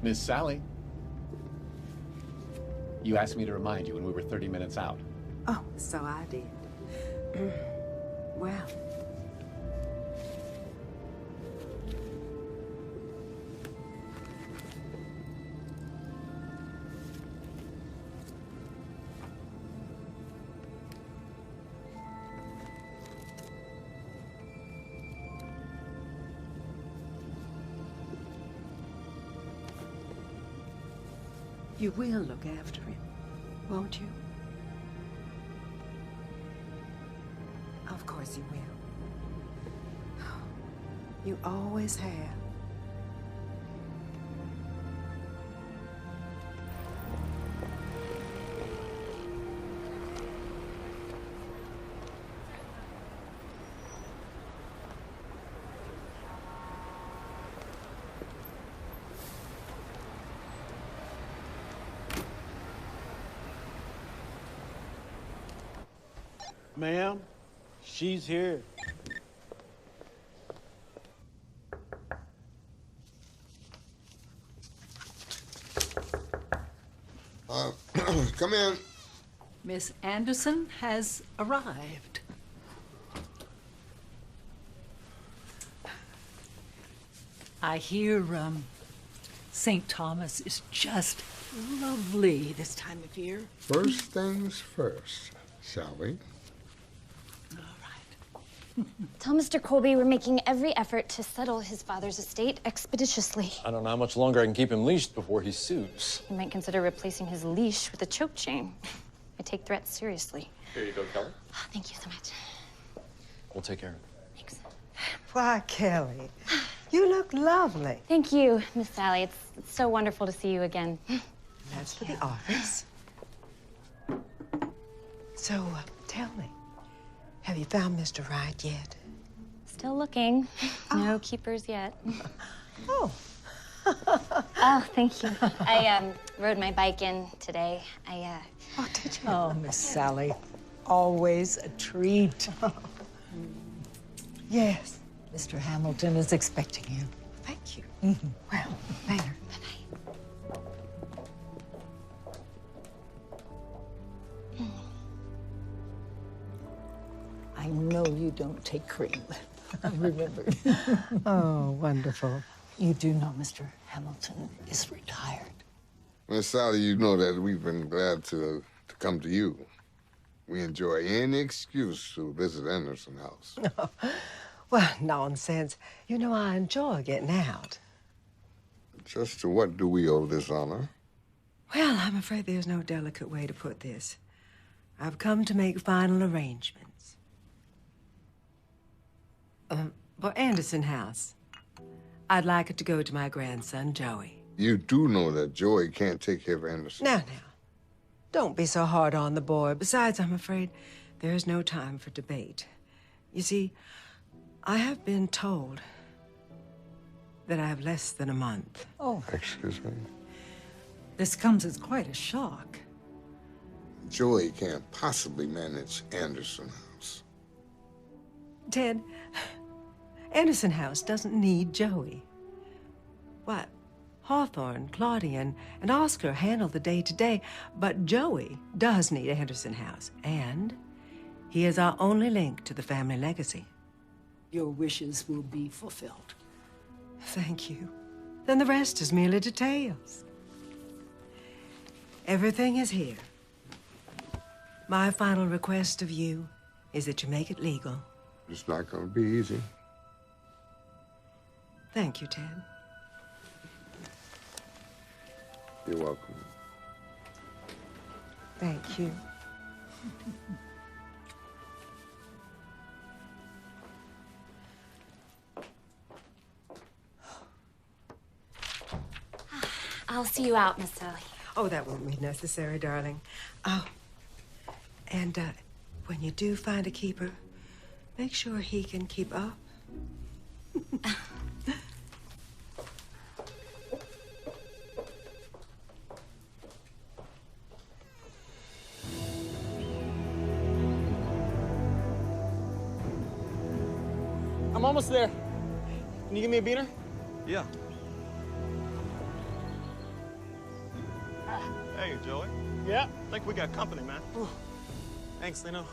Miss Sally. You asked me to remind you when we were 30 minutes out. Oh, so I did. Well. You will look after him, won't you? Of course you will. You always have. Ma'am, she's here. Come in. Miss Anderson has arrived. I hear, St. Thomas is just lovely this time of year. First things first, shall we? Tell Mr. Colby we're making every effort to settle his father's estate expeditiously. I don't know how much longer I can keep him leashed before he sues. You might consider replacing his leash with a choke chain. I take threats seriously. Here you go, Kelly. Oh, thank you so much. We'll take care of it. Thanks. Why, Kelly, you look lovely. Thank you, Miss Sally. It's so wonderful to see you again. That's for the office. So, tell me, have you found Mr. Wright yet? Still looking. No keepers yet. Oh. Oh, thank you. I rode my bike in today. Oh, did you? Oh, Miss Sally, always a treat. Yes. Mr. Hamilton is expecting you. Thank you. Well, later. I know you don't take cream. I remembered. Oh, wonderful. You do know Mr. Hamilton is retired. Miss Sally, you know that we've been glad to come to you. We enjoy any excuse to visit Anderson House. Well, nonsense. You know I enjoy getting out. Just to what do we owe this honor? Well, I'm afraid there's no delicate way to put this. I've come to make final arrangements. For Anderson House. I'd like it to go to my grandson, Joey. You do know that Joey can't take care of Anderson. Now. Don't be so hard on the boy. Besides, I'm afraid there's no time for debate. You see, I have been told that I have less than a month. Oh, Excuse me? this comes as quite a shock. Joey can't possibly manage Anderson House. Ted, Anderson House doesn't need Joey. What? Hawthorne, Claudia, and Oscar handle the day-to-day, but Joey does need Anderson House, and he is our only link to the family legacy. Your wishes will be fulfilled. Thank you. Then the rest is merely details. Everything is here. My final request of you is that you make it legal. It's not gonna be easy. Thank you, Ted. You're welcome. Thank you. I'll see you out, Miss Sally. Oh, that won't be necessary, darling. Oh, and when you do find a keeper, make sure he can keep up. I'm almost there. Can you give me a beater? Yeah. Joey. Yeah. I think we got company, man. Thanks, Lino.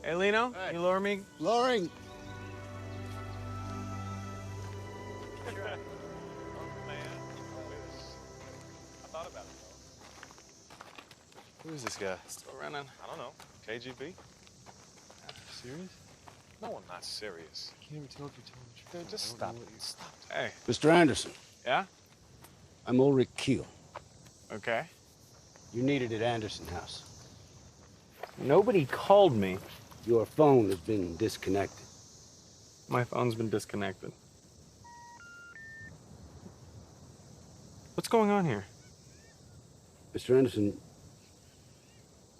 Hey, Lino, Hey. you lower me? Lowering. Who is this guy? Still running? I don't know. KGB? Serious? No, I'm not serious. I can't even tell if you're telling the truth. Dude, just stop it. Stop. Hey. Mr. Anderson, Yeah? I'm Ulrich Kiel. Okay. You're needed at Anderson House. Nobody called me. Your phone has been disconnected. My phone's been disconnected. What's going on here? Mr. Anderson,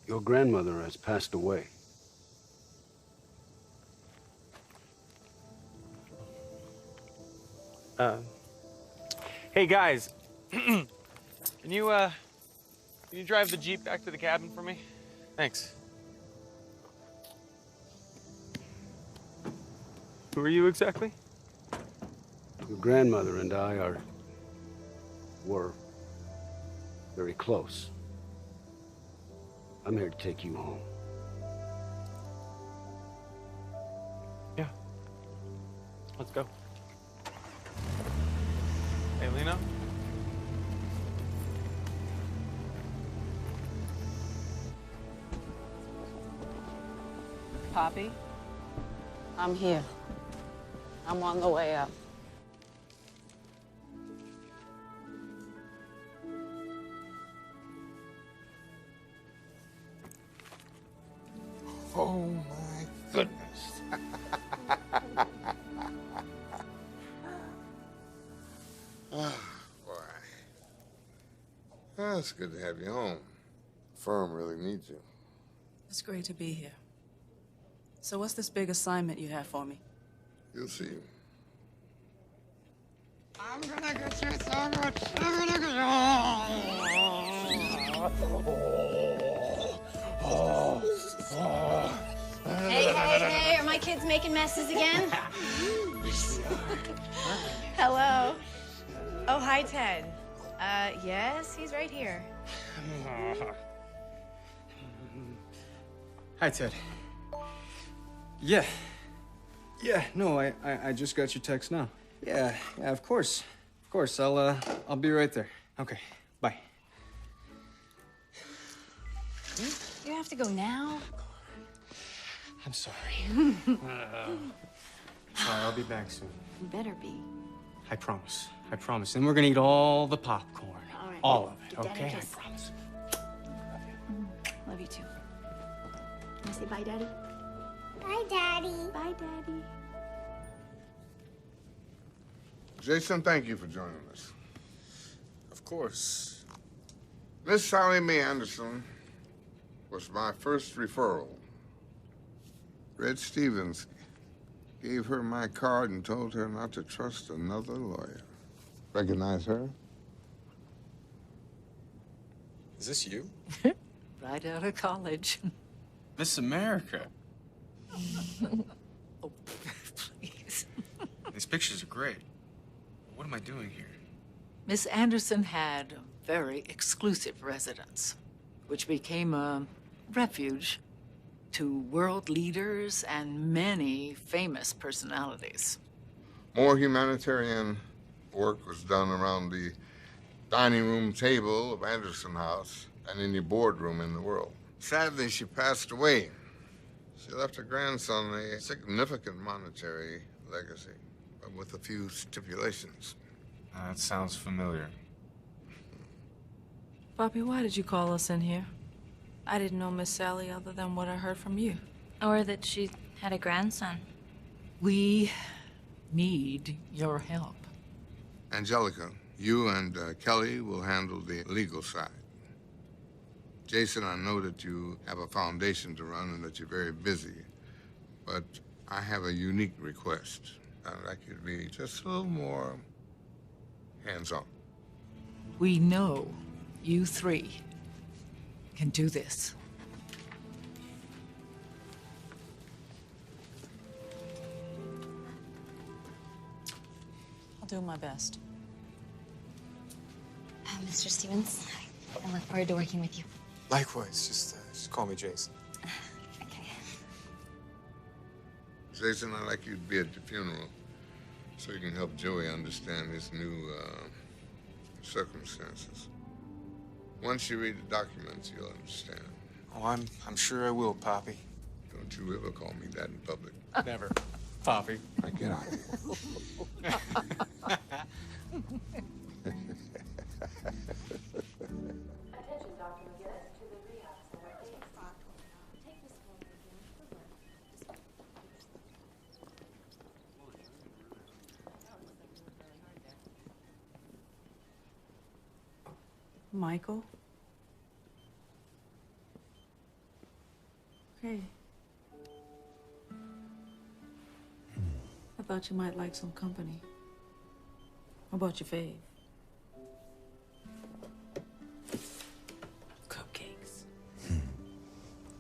your grandmother has passed away. Hey guys, can you drive the Jeep back to the cabin for me? Thanks. Who are you exactly? Your grandmother and I were very close. I'm here to take you home. Yeah. Let's go. Hey, Lino? Poppy, I'm here. I'm on the way up. Oh, my goodness. Oh, boy. Well, it's good to have you home. The firm really needs you. It's great to be here. So what's this big assignment you have for me? You'll see. I'm gonna get you so much. I'm gonna get you. Hey, are my kids making messes again? Hello. Oh, hi, Ted. Yes, he's right here. Hi, Ted. Yeah. Yeah, no, I just got your text now. Yeah, of course. Of course, I'll be right there. Okay, bye. You have to go now? I'm sorry. Sorry, I'll be back soon. You better be. I promise. I promise. And we're gonna eat all the popcorn. All right. All of it, Daddy, okay? kiss. I promise. Love you too. Can I say bye, Daddy? Bye, Daddy. Bye, Daddy. Jason, thank you for joining us. Of course. Miss Sally Mae Anderson was my first referral. Red Stevens gave her my card and told her not to trust another lawyer. Recognize her? Is this you? Right out of college. Miss America. Oh, please. These pictures are great. What am I doing here? Miss Anderson had a very exclusive residence, which became a refuge to world leaders and many famous personalities. More humanitarian work was done around the dining room table of Anderson House than any boardroom in the world. Sadly, she passed away. She left her grandson a significant monetary legacy, but with a few stipulations. That sounds familiar. Poppy, why did you call us in here? I didn't know Miss Sally other than what I heard from you. Or that she had a grandson. We need your help. Angelica, you and Kelly will handle the legal side. Jason, I know that you have a foundation to run and that you're very busy, but I have a unique request. I'd like you to be just a little more hands-on. We know you three can do this. I'll do my best. Mr. Stevens. I look forward to working with you. Likewise, just call me Jason. Okay. Jason, I'd like you to be at the funeral so you can help Joey understand his new circumstances. Once you read the documents, you'll understand. Oh, I'm sure I will, Poppy. Don't you ever call me that in public. Never. Poppy. Now get out of here. Michael? Hey. I thought you might like some company. How about your fave? Cupcakes.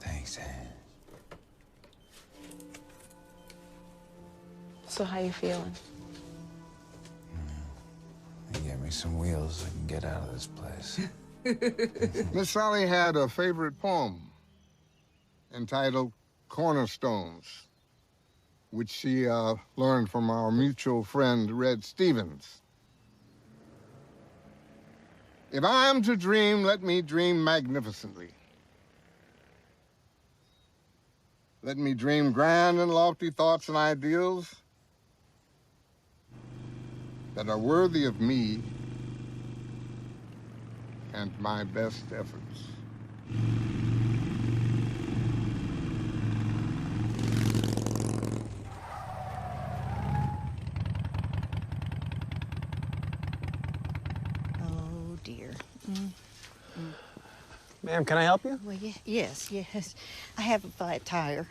Thanks, Anne. So how you feeling? Get me some wheels so I can get out of this place. Miss Sally had a favorite poem entitled Cornerstones, which she learned from our mutual friend, Red Stevens. If I am to dream, let me dream magnificently. Let me dream grand and lofty thoughts and ideals that are worthy of me and my best efforts. Oh, dear. Ma'am, can I help you? Well, yes. I have a flat tire.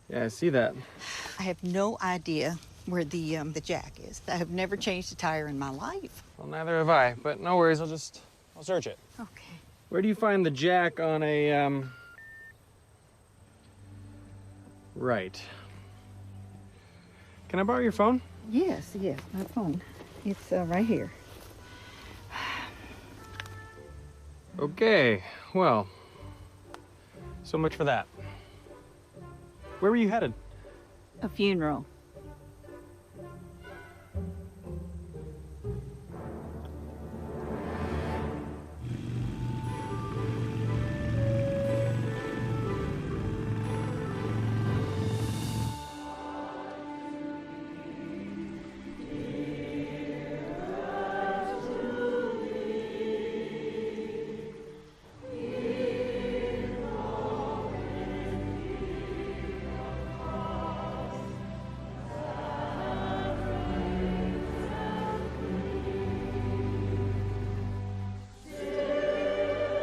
Yeah, I see that. I have no idea where the jack is. I have never changed a tire in my life. Well, neither have I, but no worries. I'll search it. Okay. Where do you find the jack on a, Right. Can I borrow your phone? Yes, my phone. It's right here. Okay, well, so much for that. Where were you headed? A funeral.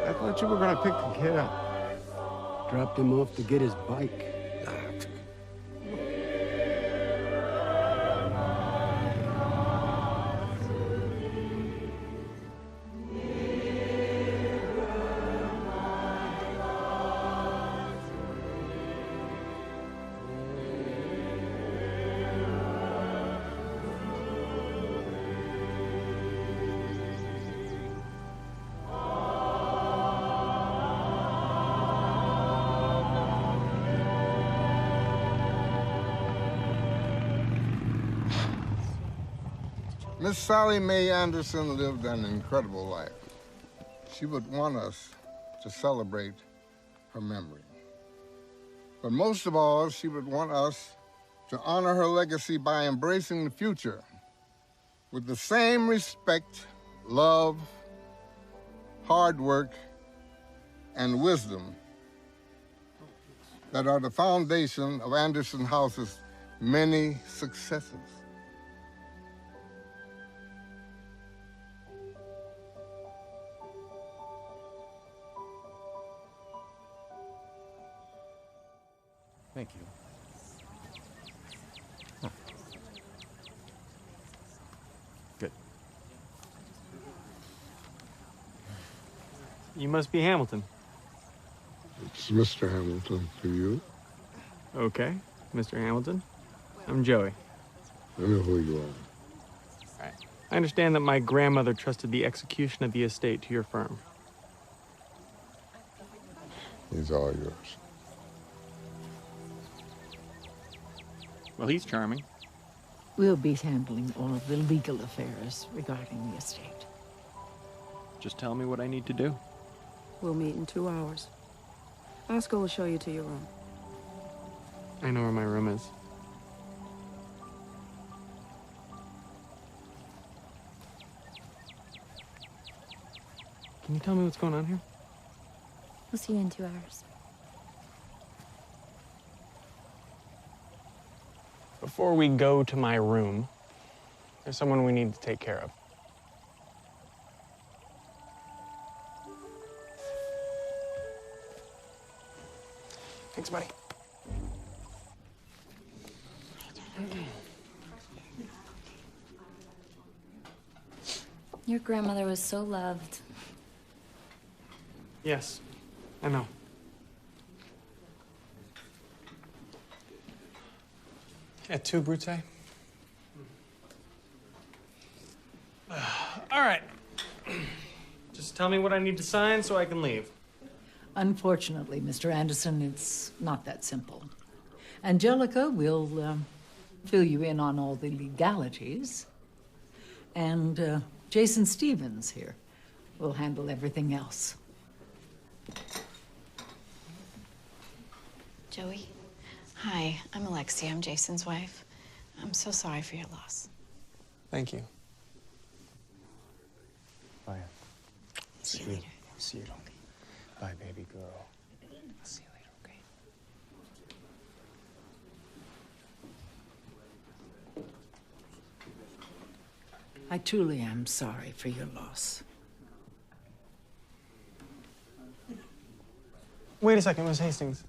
I thought you were gonna pick the kid up. Dropped him off to get his bike. Miss Sally Mae Anderson lived an incredible life. She would want us to celebrate her memory. But most of all, she would want us to honor her legacy by embracing the future with the same respect, love, hard work, and wisdom that are the foundation of Anderson House's many successes. Thank you. Huh. Good. You must be Hamilton. It's Mr. Hamilton to you. Okay, Mr. Hamilton. I'm Joey. I know who you are. All right. I understand that my grandmother trusted the execution of the estate to your firm. He's all yours. Well, he's charming. We'll be handling all of the legal affairs regarding the estate. Just tell me what I need to do. We'll meet in 2 hours. Oscar will show you to your room. I know where my room is. Can you tell me what's going on here? We'll see you in 2 hours. Before we go to my room, there's someone we need to take care of. Thanks, buddy. Your grandmother was so loved. Yes, I know. At 2, Brute? All right. Just tell me what I need to sign so I can leave. Unfortunately, Mr. Anderson, it's not that simple. Angelica will fill you in on all the legalities. And Jason Stevens here will handle everything else. Joey? Hi, I'm Alexia. I'm Jason's wife. I'm so sorry for your loss. Thank you. Bye. See you later. See you. Bye, baby girl. I'll see you later, okay? I truly am sorry for your loss. Wait a second, Miss Hastings.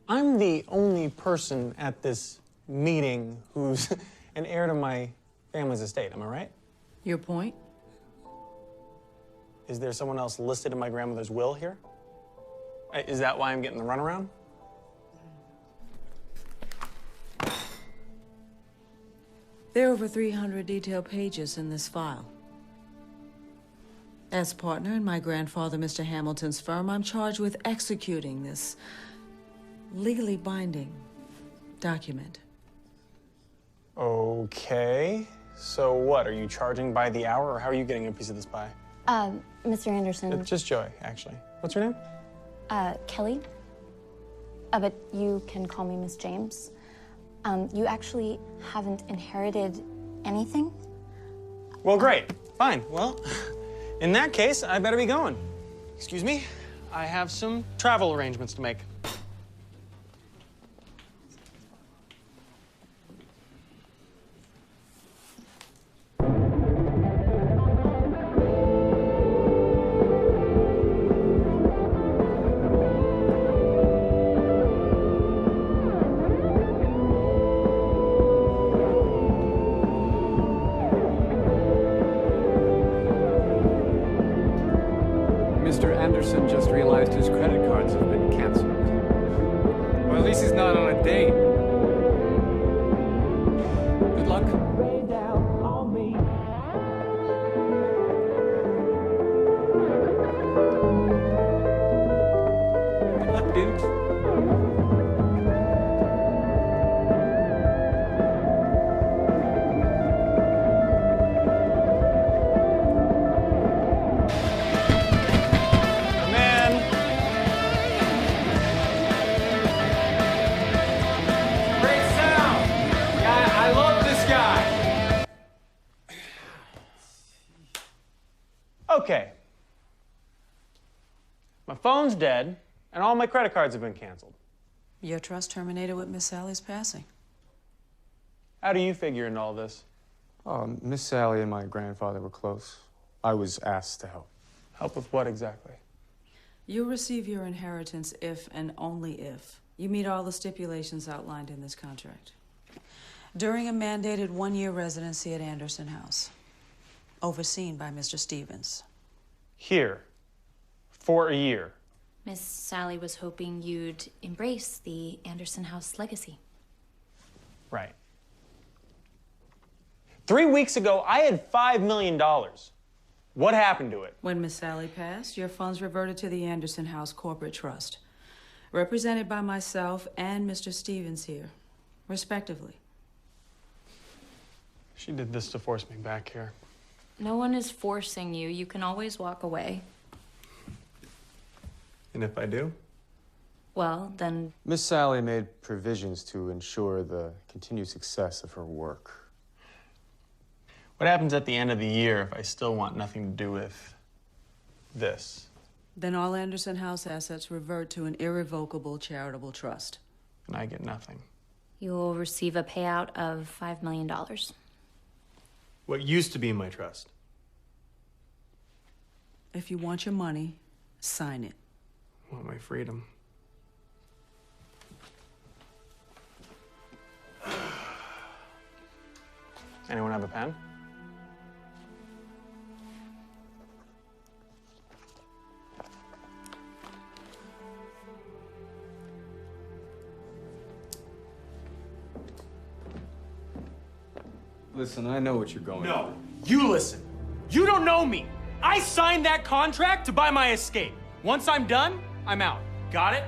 I'm the only person at this meeting who's an heir to my family's estate, am I right? Your point? Is there someone else listed in my grandmother's will here? Is that why I'm getting the runaround? There are over 300 detailed pages in this file. As partner in my grandfather, Mr. Hamilton's firm, I'm charged with executing this legally binding document. Okay. So what, are you charging by the hour, or how are you getting a piece of this pie? Mr. Anderson. It's just Joey, actually. What's your name? Kelly. But you can call me Miss James. You actually haven't inherited anything? Well, great. Fine. Well, in that case, I better be going. Excuse me, I have some travel arrangements to make. Mr. Anderson just realized his credit cards have been canceled. Well, at least he's not on a date. Good luck. Good luck, dude. Okay. My phone's dead, and all my credit cards have been canceled. Your trust terminated with Miss Sally's passing. How do you figure into all this? Miss Sally and my grandfather were close. I was asked to help. Help with what exactly? You'll receive your inheritance if and only if you meet all the stipulations outlined in this contract. During a mandated 1-year residency at Anderson House, overseen by Mr. Stevens. Here. For a year. Miss Sally was hoping you'd embrace the Anderson House legacy. Right. 3 weeks ago, I had $5 million. What happened to it? When Miss Sally passed, your funds reverted to the Anderson House Corporate Trust, represented by myself and Mr. Stevens here, respectively. She did this to force me back here. No one is forcing you. You can always walk away. And if I do? Well, then... Miss Sally made provisions to ensure the continued success of her work. What happens at the end of the year if I still want nothing to do with this? Then all Anderson House assets revert to an irrevocable charitable trust. And I get nothing. You will receive a payout of $5 million. What used to be my trust? If you want your money, sign it. I want my freedom. Anyone have a pen? Listen, I know what you're going No, you listen. You don't know me. I signed that contract to buy my escape. Once I'm done, I'm out. Got it?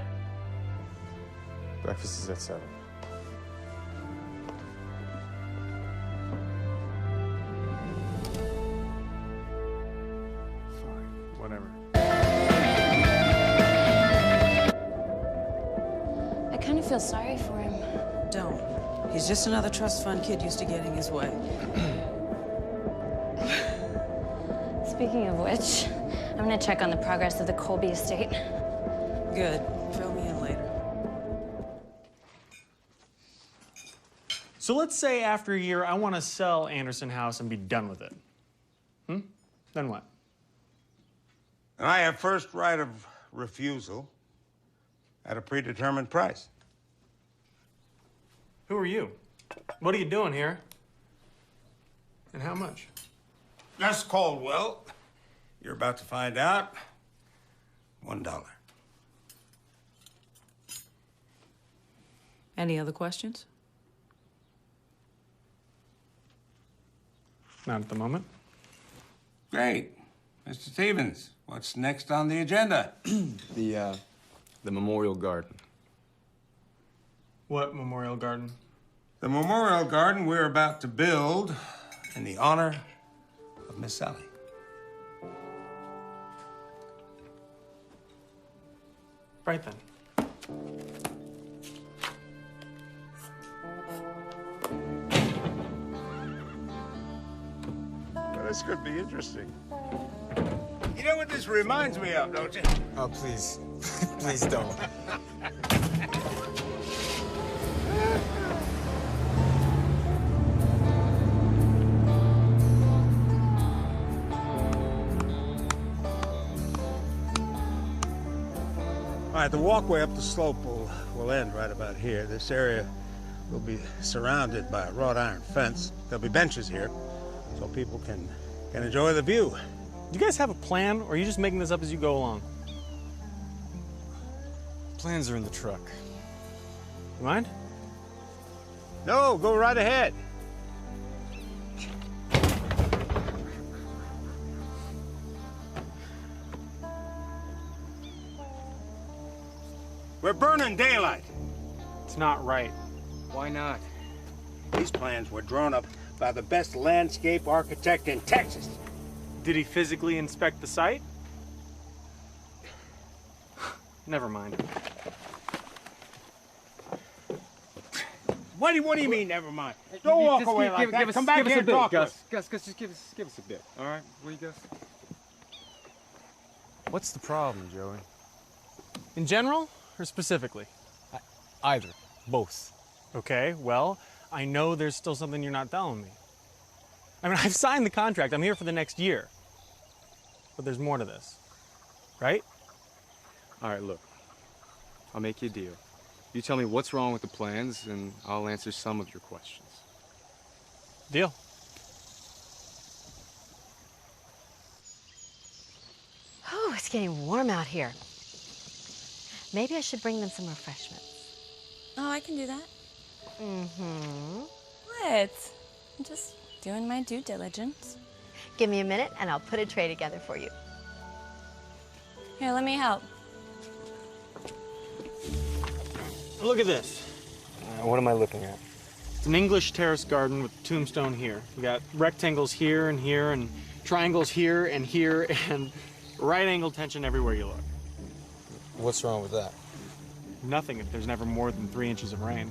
Breakfast is at 7. Fine, whatever. I kind of feel sorry for him. Don't. He's just another trust fund kid used to getting his way. Speaking of which, I'm gonna check on the progress of the Colby estate. Good. Fill me in later. So let's say after a year, I want to sell Anderson House and be done with it. Then what? And I have first right of refusal at a predetermined price. Who are you? What are you doing here? And how much? Gus Caldwell, you're about to find out. $1. Any other questions? Not at the moment. Great. Mr. Stevens, what's next on the agenda? The Memorial Garden. What memorial garden? The memorial garden we're about to build in the honor of Miss Sally. Right then. Well, this could be interesting. You know what this reminds me of, don't you? Oh, please. Please don't. All right, the walkway up the slope will end right about here. This area will be surrounded by a wrought iron fence. There'll be benches here so people can enjoy the view. Do you guys have a plan, or are you just making this up as you go along? Plans are in the truck. You mind? No, go right ahead. We're burning daylight. It's not right. Why not? These plans were drawn up by the best landscape architect in Texas. Did he physically inspect the site? Never mind. What do you mean, never mind? Don't walk away like that. Come back here and talk to us. Gus, just give us a bit, all right? Will you, Gus? What's the problem, Joey? In general, or specifically? Either. Both. Okay, well, I know there's still something you're not telling me. I mean, I've signed the contract. I'm here for the next year. But there's more to this, right? All right, look. I'll make you a deal. You tell me what's wrong with the plans, and I'll answer some of your questions. Deal. Oh, it's getting warm out here. Maybe I should bring them some refreshments. Oh, I can do that. Mm-hmm. What? Just Doing my due diligence. Give me a minute and I'll put a tray together for you. Here, let me help. Look at this. What am I looking at? It's an English terrace garden with a tombstone here. We got rectangles here, and triangles here, and right angle tension everywhere you look. What's wrong with that? Nothing if there's never more than 3 inches of rain.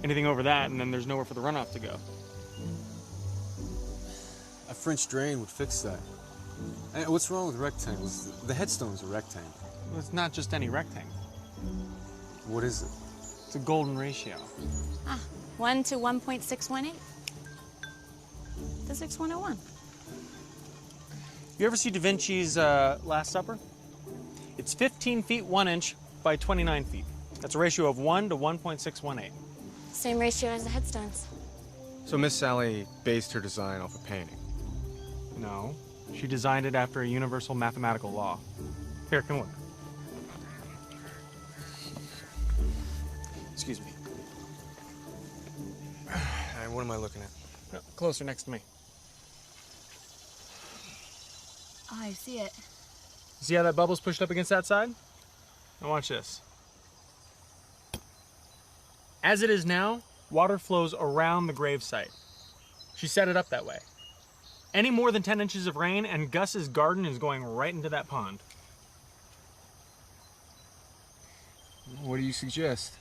Anything over that, and then there's nowhere for the runoff to go. A French drain would fix that. And what's wrong with rectangles? The headstone's a rectangle. Well, it's not just any rectangle. What is it? It's a golden ratio. 1 to 1.618. Physics 101. You ever see Da Vinci's Last Supper? It's 15 feet 1 inch by 29 feet. That's a ratio of 1 to 1.618. Same ratio as the headstones. So Miss Sally based her design off a painting? No, she designed it after a universal mathematical law. Here, come look. Excuse me. All right, what am I looking at? No, closer, next to me. Oh, I see it. See how that bubble's pushed up against that side? Now watch this. As it is now, water flows around the gravesite. She set it up that way. Any more than 10 inches of rain and Gus's garden is going right into that pond. What do you suggest?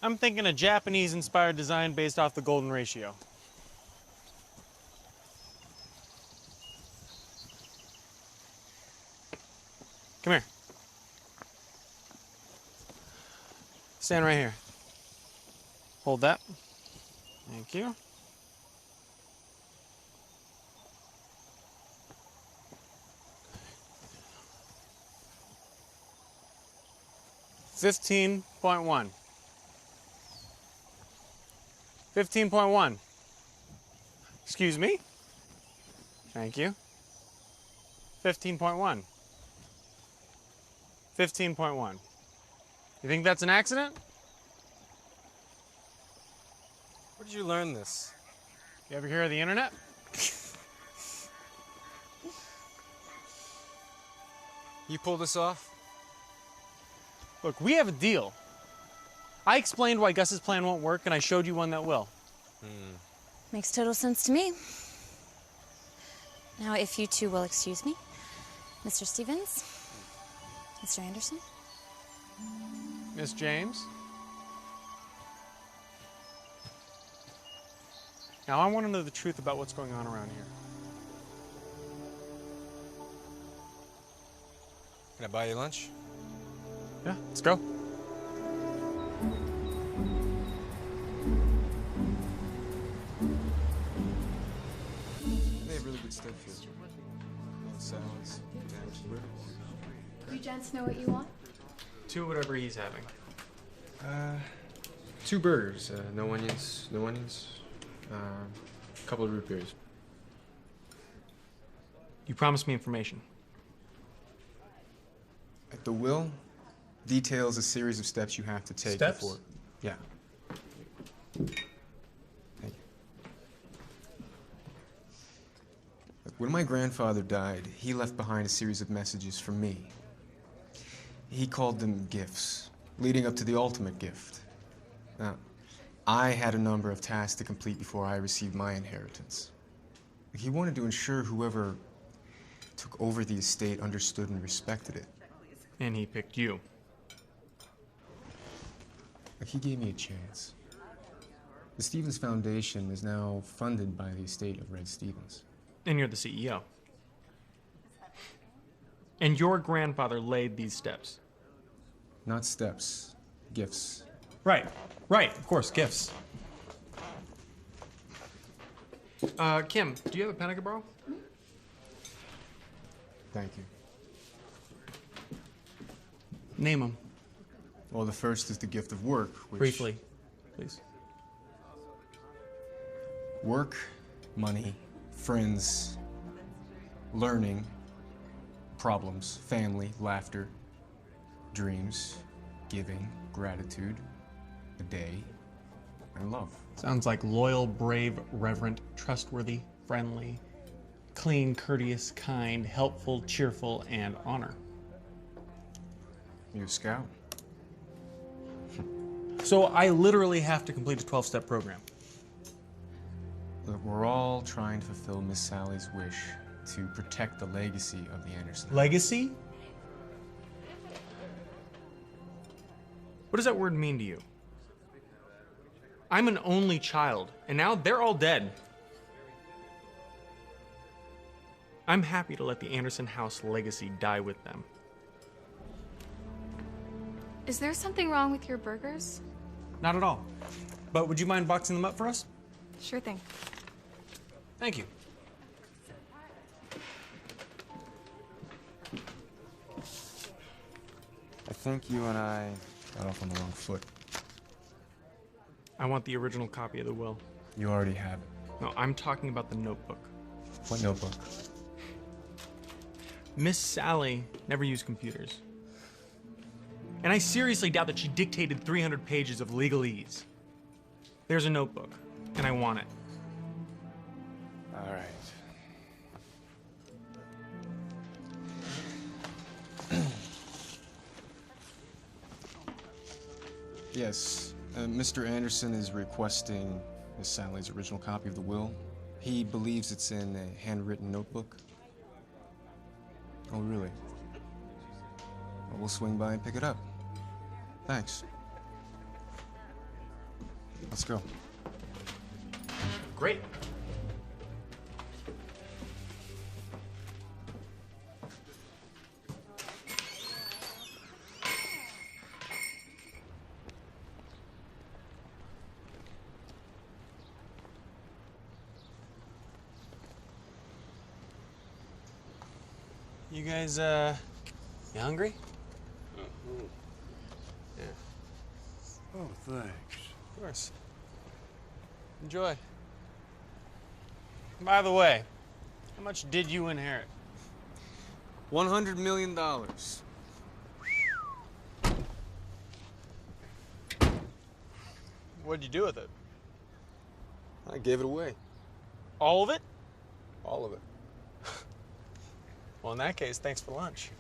I'm thinking a Japanese-inspired design based off the golden ratio. Come here. Stand right here. Hold that. Thank you. $15.1. 15.1. Excuse me? Thank you. 15.1. 15.1. You think that's an accident? Where did you learn this? You ever hear of the internet? You pulled this off? Look, we have a deal. I explained why Gus's plan won't work, and I showed you one that will. Makes total sense to me. Now, if you two will excuse me, Mr. Stevens, Mr. Anderson. Miss James? Now, I want to know the truth about what's going on around here. Can I buy you lunch? Yeah, let's go. They have really good stuff here. Salads, sandwiches. You gents know what you want? 2 whatever he's having. 2 burgers. No onions. No onions. A couple of root beers. You promised me information. The will details a series of steps you have to take Steps? before. Yeah. Thank you. Look, when my grandfather died, he left behind a series of messages for me. He called them gifts, leading up to the ultimate gift. Now, I had a number of tasks to complete before I received my inheritance. He wanted to ensure whoever took over the estate understood and respected it. And he picked you. He gave me a chance. The Stevens Foundation is now funded by the estate of Red Stevens. And you're the CEO. And your grandfather laid these steps. Not steps, gifts. Right, of course, gifts. Kim, do you have a pen I could borrow? Thank you. Name them. Well, the first is the gift of work, which... Briefly, please. Work, money, friends, learning, problems, family, laughter, dreams, giving, gratitude, a day, and love. Sounds like loyal, brave, reverent, trustworthy, friendly, clean, courteous, kind, helpful, cheerful, and honor. You a scout? So I literally have to complete a 12-step program. Look, we're all trying to fulfill Miss Sally's wish to protect the legacy of the Anderson. Legacy? What does that word mean to you? I'm an only child, and now they're all dead. I'm happy to let the Anderson house legacy die with them. Is there something wrong with your burgers? Not at all. But would you mind boxing them up for us? Sure thing. Thank you. I think you and I got off on the wrong foot. I want the original copy of the will. You already have it. No, I'm talking about the notebook. What notebook? Miss Sally never used computers. And I seriously doubt that she dictated 300 pages of legalese. There's a notebook, and I want it. All right. Yes, Mr. Anderson is requesting Miss Sally's original copy of the will. He believes it's in a handwritten notebook. Oh, really? Well, we'll swing by and pick it up. Thanks. Let's go. Great. You guys, you hungry? Yeah. Oh, thanks. Of course. Enjoy. By the way, how much did you inherit? $100 million. What'd you do with it? I gave it away. All of it? All of it. Well, in that case, thanks for lunch.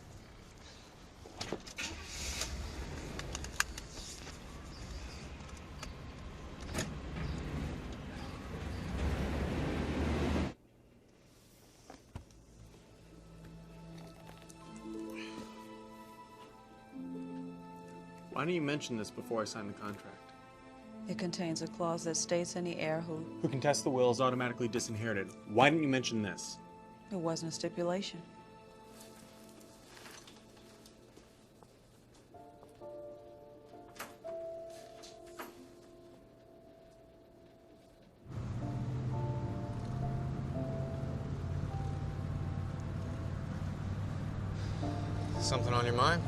Why didn't you mention this before I signed the contract? It contains a clause that states any heir Who contests the will is automatically disinherited. Why didn't you mention this? It wasn't a stipulation. Something on your mind?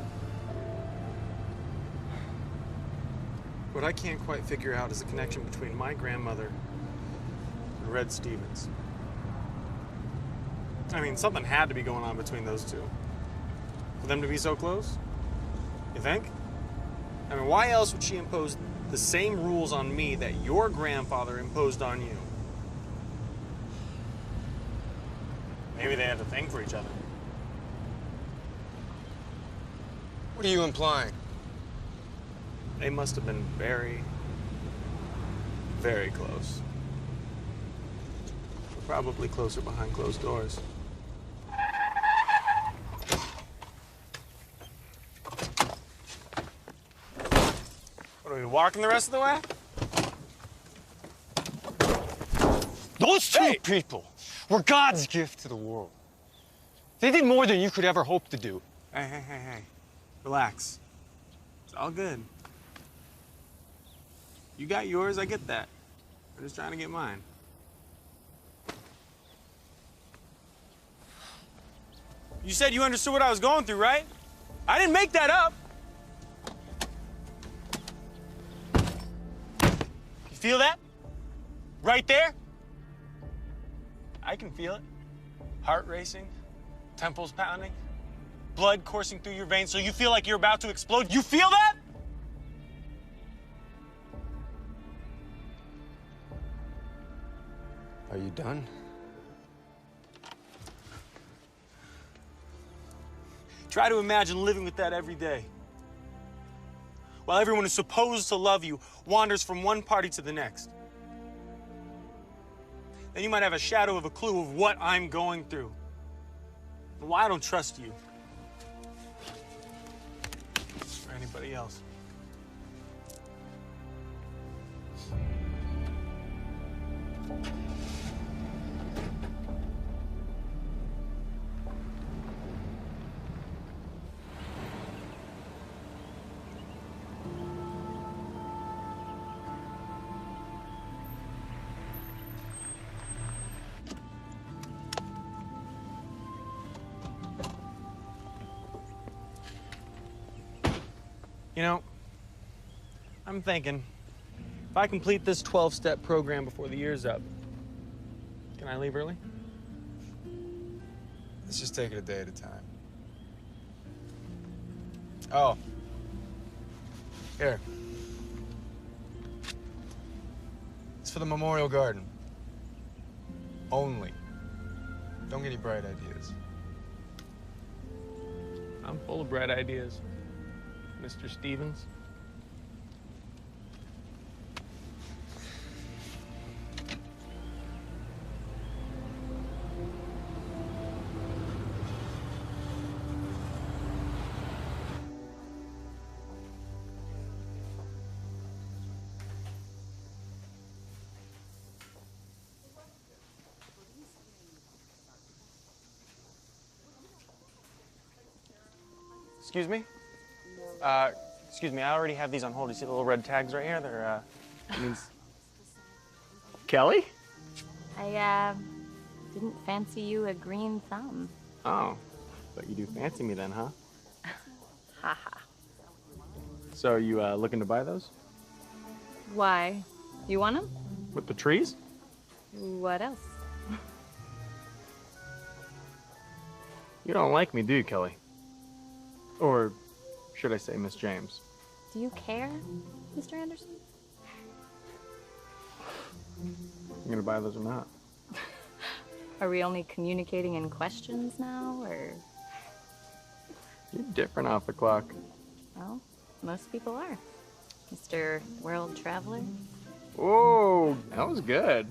What I can't quite figure out is the connection between my grandmother and Red Stevens. I mean, something had to be going on between those two. For them to be so close? You think? I mean, why else would she impose the same rules on me that your grandfather imposed on you? Maybe they had a thing for each other. What are you implying? They must have been very, very close. Probably closer behind closed doors. What, are we walking the rest of the way? Those two people were God's gift to the world. They did more than you could ever hope to do. Hey. Relax. It's all good. You got yours, I get that. I'm just trying to get mine. You said you understood what I was going through, right? I didn't make that up. You feel that? Right there? I can feel it. Heart racing, temples pounding, blood coursing through your veins so you feel like you're about to explode. You feel that? Are you done? Try to imagine living with that every day. While everyone who's supposed to love you wanders from one party to the next. Then you might have a shadow of a clue of what I'm going through. And why I don't trust you. Or anybody else. You know, I'm thinking, if I complete this 12-step program before the year's up, can I leave early? Let's just take it a day at a time. Oh. Here. It's for the Memorial Garden. Only. Don't get any bright ideas. I'm full of bright ideas, Mr. Stevens. Excuse me? Excuse me, I already have these on hold. You see the little red tags right here? They're, it means... Kelly? I, didn't fancy you a green thumb. Oh, but you do fancy me then, huh? Haha. So you, looking to buy those? Why? You want them? With the trees? What else? You don't like me, do you, Kelly? Or should I say Miss James? Do you care, Mr. Anderson? You gonna buy those or not? Are we only communicating in questions now, or? You're different off the clock. Well, most people are. Mr. World Traveler. Whoa, that was good.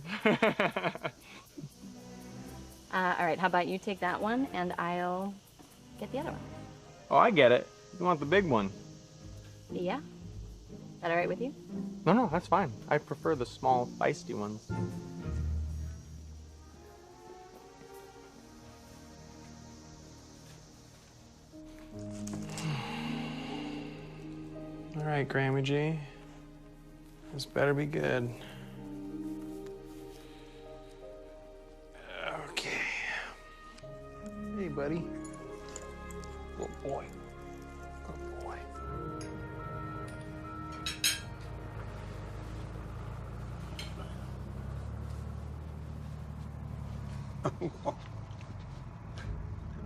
All right, how about you take that one, and I'll get the other one. Oh, I get it. You want the big one. Yeah? That all right with you? No, that's fine. I prefer the small, feisty ones. All right, Grammy G. This better be good. Okay. Hey, buddy. Good boy. Good boy.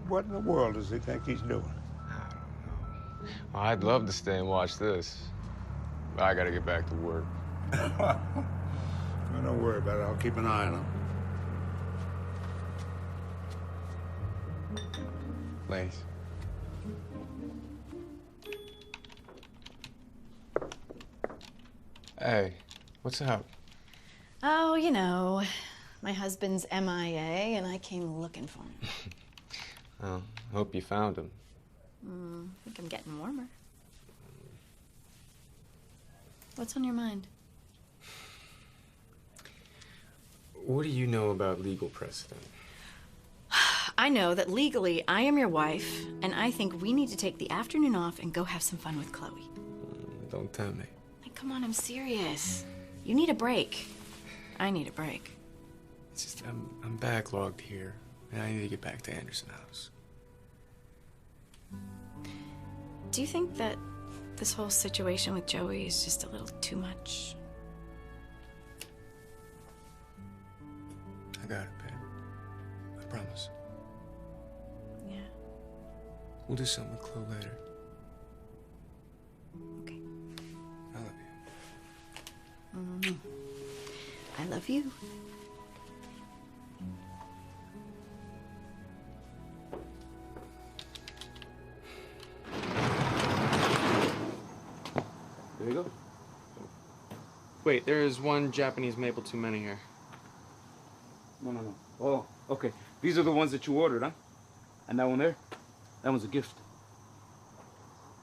What in the world does he think he's doing? Well, I'd love to stay and watch this. But I gotta get back to work. Well, don't worry about it. I'll keep an eye on him. Ladies. Hey, what's up? Oh, you know, my husband's MIA, and I came looking for him. Well, hope you found him. I think I'm getting warmer. What's on your mind? What do you know about legal precedent? I know that legally I am your wife, and I think we need to take the afternoon off and go have some fun with Chloe. Don't tempt me. Hey, come on, I'm serious. You need a break. I need a break. It's just I'm backlogged here, and I need to get back to Anderson House. Do you think that this whole situation with Joey is just a little too much? I got it, babe. I promise. Yeah. We'll do something with Chloe later. Okay. I love you. I love you. There you go. Wait, there is one Japanese maple too many here. No. Oh, okay. These are the ones that you ordered, huh? And that one there? That one's a gift.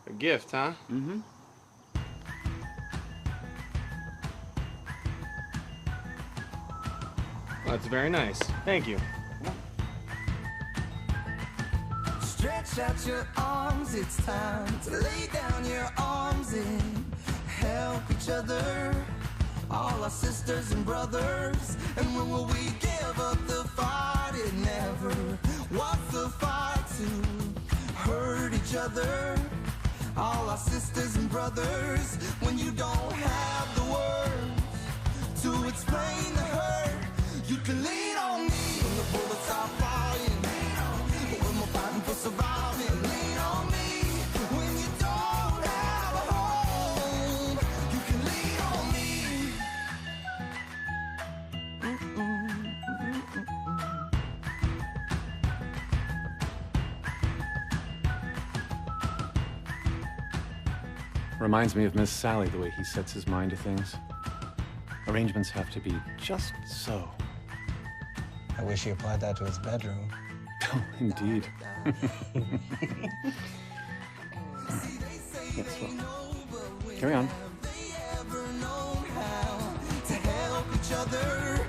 A gift, huh? Mm-hmm. That's very nice. Thank you. Stretch out your arms, it's time to lay down your arms and help each other. All our sisters and brothers. And when will we give up the fight? It never was the fight to hurt each other. All our sisters and brothers. When you don't have the words to explain the hurt, you can lean on me when the bullets are flying. When we're fighting for surviving, lean on me. When you don't have a home, you can lean on me. Reminds me of Miss Sally, the way he sets his mind to things. Arrangements have to be just so. I wish he applied that to his bedroom. Oh, indeed. Yes, well, carry on. To help each other,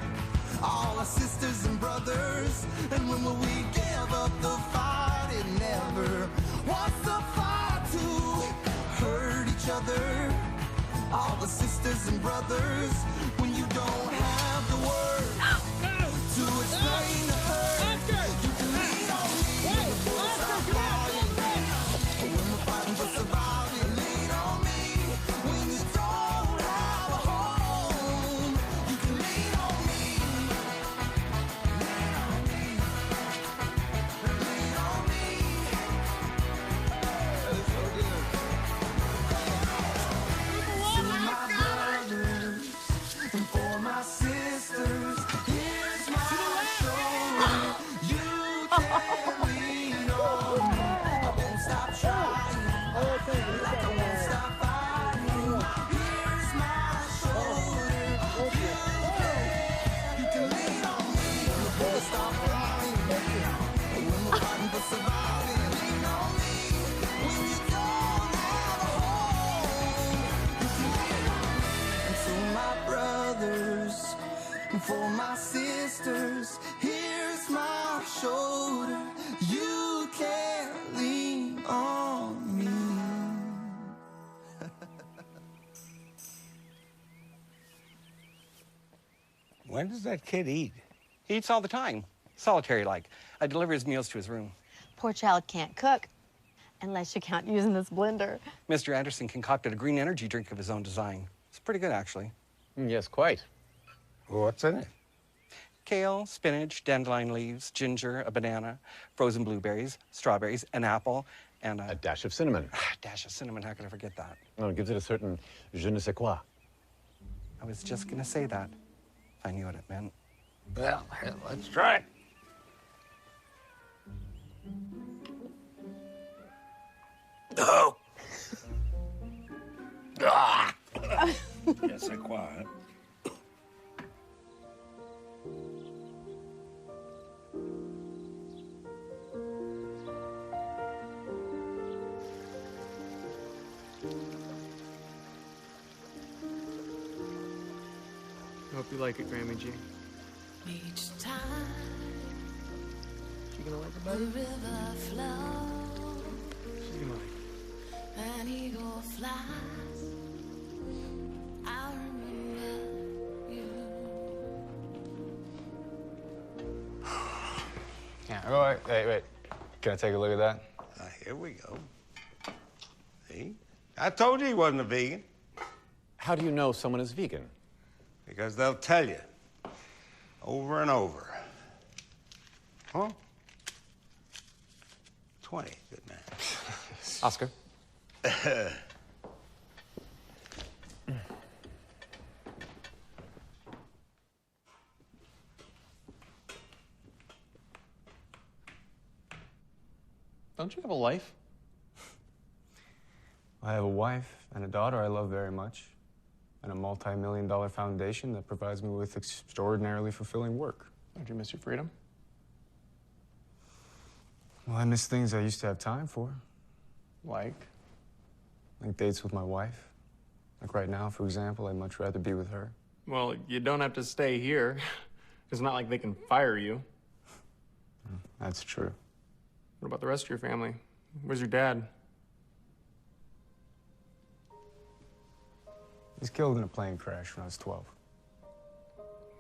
all our sisters and brothers. And when will we give up the fight? It never was the fight to hurt each other. All the sisters and brothers. When you don't have the words to explain the hurt, you can lean on me. When the bullets are flying, when we're fighting for surviving, lean on me. When you don't have a home, you can lean on me. Lean on me. Lean on me. That's so good. To my brothers and for my sisters, here's my shoulder. You can lean on me. I won't stop trying. Like I won't stop fighting. Here's my shoulder. You can lean on me. When the bullets stop flying. When we're fighting for surviving. Lean on me. When you don't have a home, you can lean on me. And to my brothers and for my sisters, here's my shoulder. You can lean on me. When does that kid eat? He eats all the time. Solitary-like. I deliver his meals to his room. Poor child can't cook unless you count using this blender. Mr. Anderson concocted a green energy drink of his own design. It's pretty good, actually. Yes, quite. What's in it? Kale, spinach, dandelion leaves, ginger, a banana, frozen blueberries, strawberries, an apple, and A dash of cinnamon. dash of cinnamon. How could I forget that? Oh, it gives it a certain je ne sais quoi. I was just gonna say that. If I knew what it meant. Well, hell, let's try it. Oh. Ah. Yes, I quiet. Hope you like it, Grammy G. Each time You gonna like it, the buddy? river flows She's gonna like it. and eagle flies, I remember you. Yeah, oh, wait. Can I take a look at that? Here we go. See? I told you he wasn't a vegan. How do you know someone is vegan? Because they'll tell you over and over. Huh? 20, good man. Oscar? Don't you have a life? I have a wife and a daughter I love very much, and a multi-million-dollar foundation that provides me with extraordinarily fulfilling work. Don't you miss your freedom? Well, I miss things I used to have time for. Like? Like dates with my wife. Like right now, for example, I'd much rather be with her. Well, you don't have to stay here. It's not like they can fire you. That's true. What about the rest of your family? Where's your dad? He was killed in a plane crash when I was 12.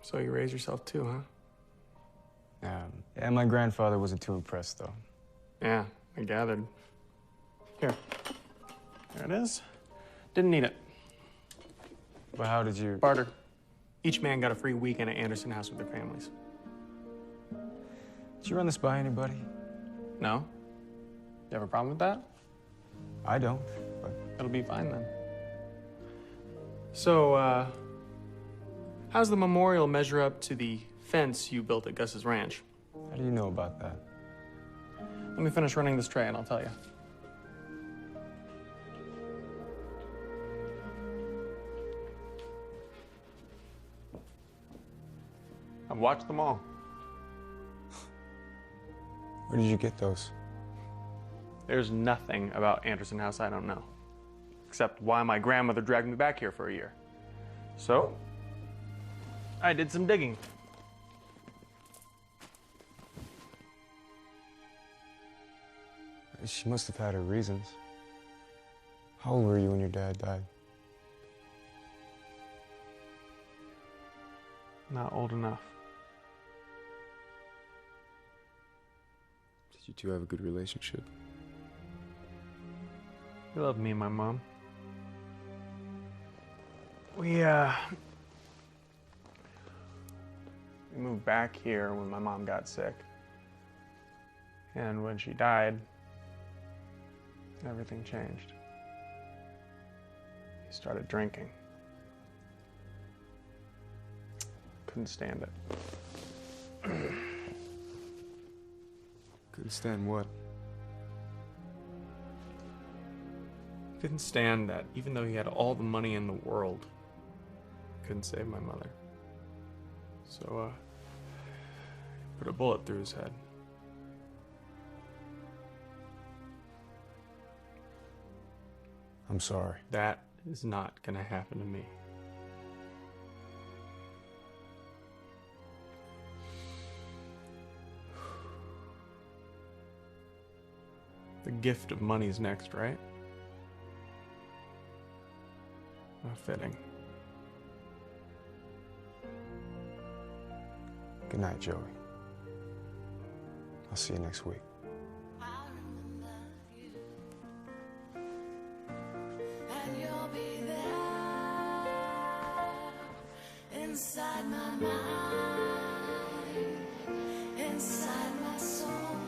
So you raised yourself too, huh? Yeah, my grandfather wasn't too impressed, though. Yeah, I gathered. Here. There it is. Didn't need it. But how did you... Barter. Each man got a free weekend at Anderson House with their families. Did you run this by anybody? No? You have a problem with that? I don't, but... It'll be fine then. So, how's the memorial measure up to the fence you built at Gus's ranch? How do you know about that? Let me finish running this tray and I'll tell you. I've watched them all. Where did you get those? There's nothing about Anderson House I don't know. Except why my grandmother dragged me back here for a year. So, I did some digging. She must have had her reasons. How old were you when your dad died? Not old enough. Did you two have a good relationship? You love me and my mom. We moved back here when my mom got sick. And when she died, everything changed. He started drinking. Couldn't stand it. Couldn't stand what? Couldn't stand that even though he had all the money in the world, couldn't save my mother. So, put a bullet through his head. I'm sorry. That is not gonna happen to me. The gift of money's next, right? How fitting. Good night, Joey. I'll see you next week. And you'll be there inside my mind, inside my soul,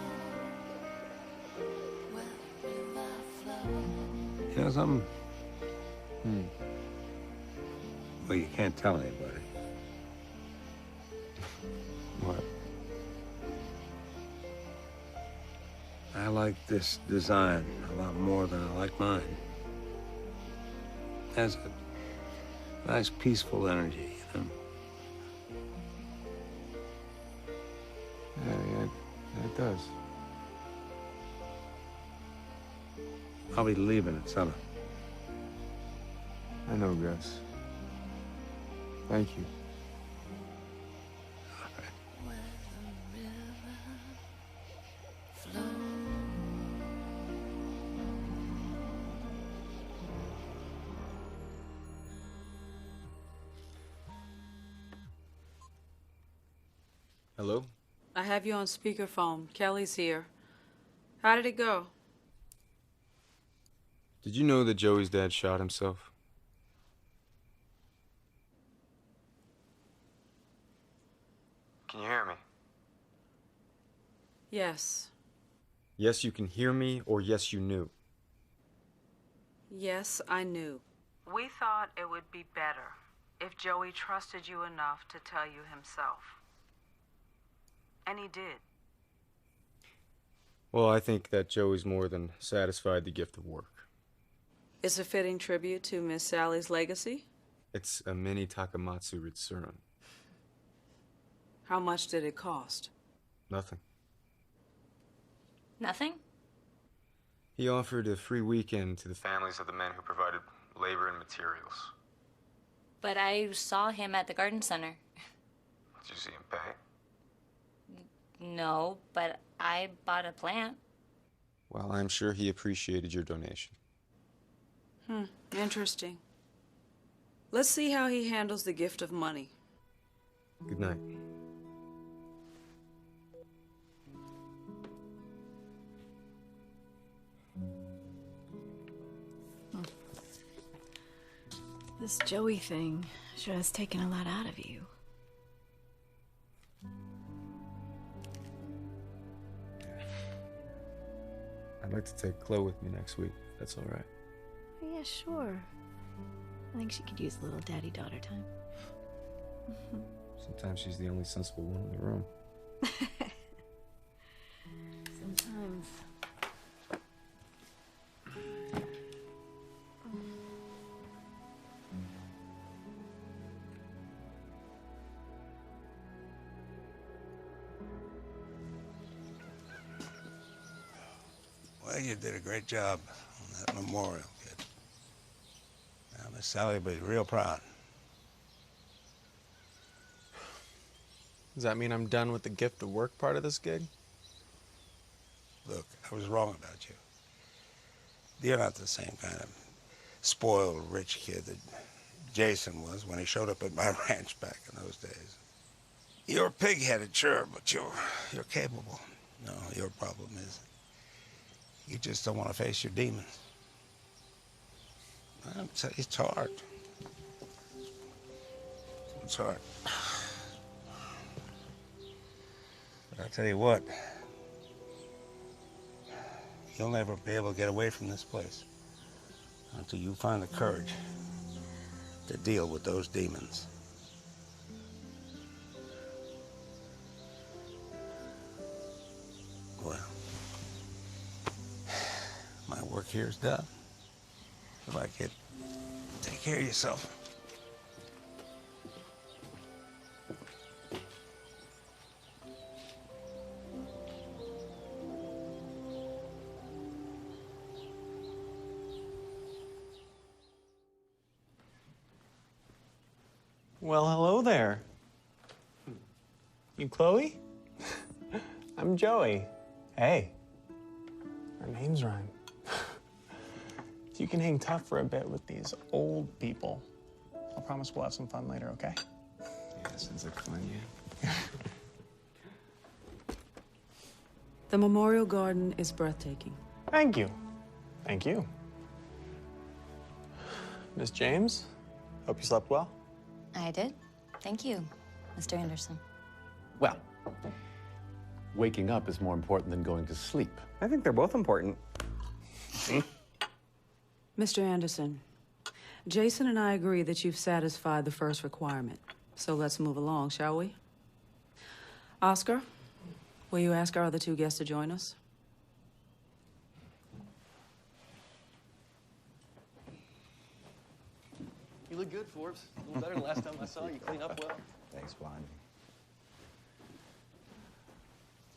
where river flows. You know something? Well, you can't tell anybody. What? I like this design a lot more than I like mine. It has a nice, peaceful energy, you know? Yeah, it does. I'll be leaving at 7. I know, Gus. Thank you. Hello? I have you on speakerphone. Kelly's here. How did it go? Did you know that Joey's dad shot himself? Can you hear me? Yes. Yes, you can hear me, or yes, you knew. Yes, I knew. We thought it would be better if Joey trusted you enough to tell you himself. And he did. Well, I think that Joey's more than satisfied the gift of work. It's a fitting tribute to Miss Sally's legacy. It's a mini Takamatsu Ritsuran. How much did it cost? Nothing. Nothing? He offered a free weekend to the families of the men who provided labor and materials. But I saw him at the garden center. Did you see him pay? No, but I bought a plant. Well, I'm sure he appreciated your donation. Interesting. Let's see how he handles the gift of money. Good night. This Joey thing sure has taken a lot out of you. I'd like to take Chloe with me next week, if that's all right. Oh, yeah, sure. I think she could use a little daddy-daughter time. Sometimes she's the only sensible one in the room. Sometimes. Well, you did a great job on that memorial, kid. Now, Miss Sally will be real proud. Does that mean I'm done with the gift of work part of this gig? Look, I was wrong about you. You're not the same kind of spoiled rich kid that Jason was when he showed up at my ranch back in those days. You're pig-headed, sure, but you're capable. No, your problem is you just don't want to face your demons. It's hard. It's hard. But I'll tell you what, you'll never be able to get away from this place until you find the courage to deal with those demons. Well, my work here is done. If I could take care of yourself. Well, hello there. You Chloe? I'm Joey. Hey. Our names rhyme. You can hang tough for a bit with these old people. I promise we'll have some fun later, okay? Yeah, sounds like fun, yeah. The memorial garden is breathtaking. Thank you. Thank you. Miss James, hope you slept well. I did. Thank you, Mr. Anderson. Well, waking up is more important than going to sleep. I think they're both important. Mr. Anderson, Jason and I agree that you've satisfied the first requirement. So let's move along, shall we? Oscar, will you ask our other two guests to join us? You look good, Forbes. A little better than last time I saw you. Clean up well. Thanks, Blondie.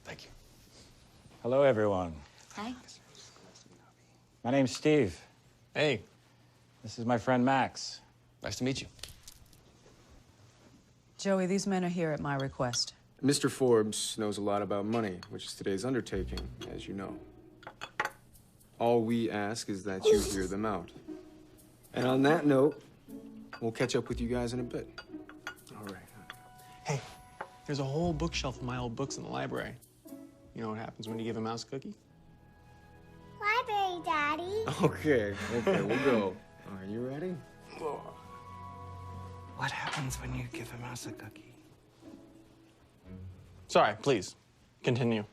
Thank you. Hello, everyone. Hi. My name's Steve. Hey. This is my friend Max. Nice to meet you. Joey, these men are here at my request. Mr. Forbes knows a lot about money, which is today's undertaking, as you know. All we ask is that you hear them out. And on that note, we'll catch up with you guys in a bit. All right. Hey, there's a whole bookshelf of my old books in the library. You know what happens when you give a mouse a cookie? Library, Daddy. Okay, we'll go. Are you ready? What happens when you give a mouse a cookie? Sorry, please. Continue.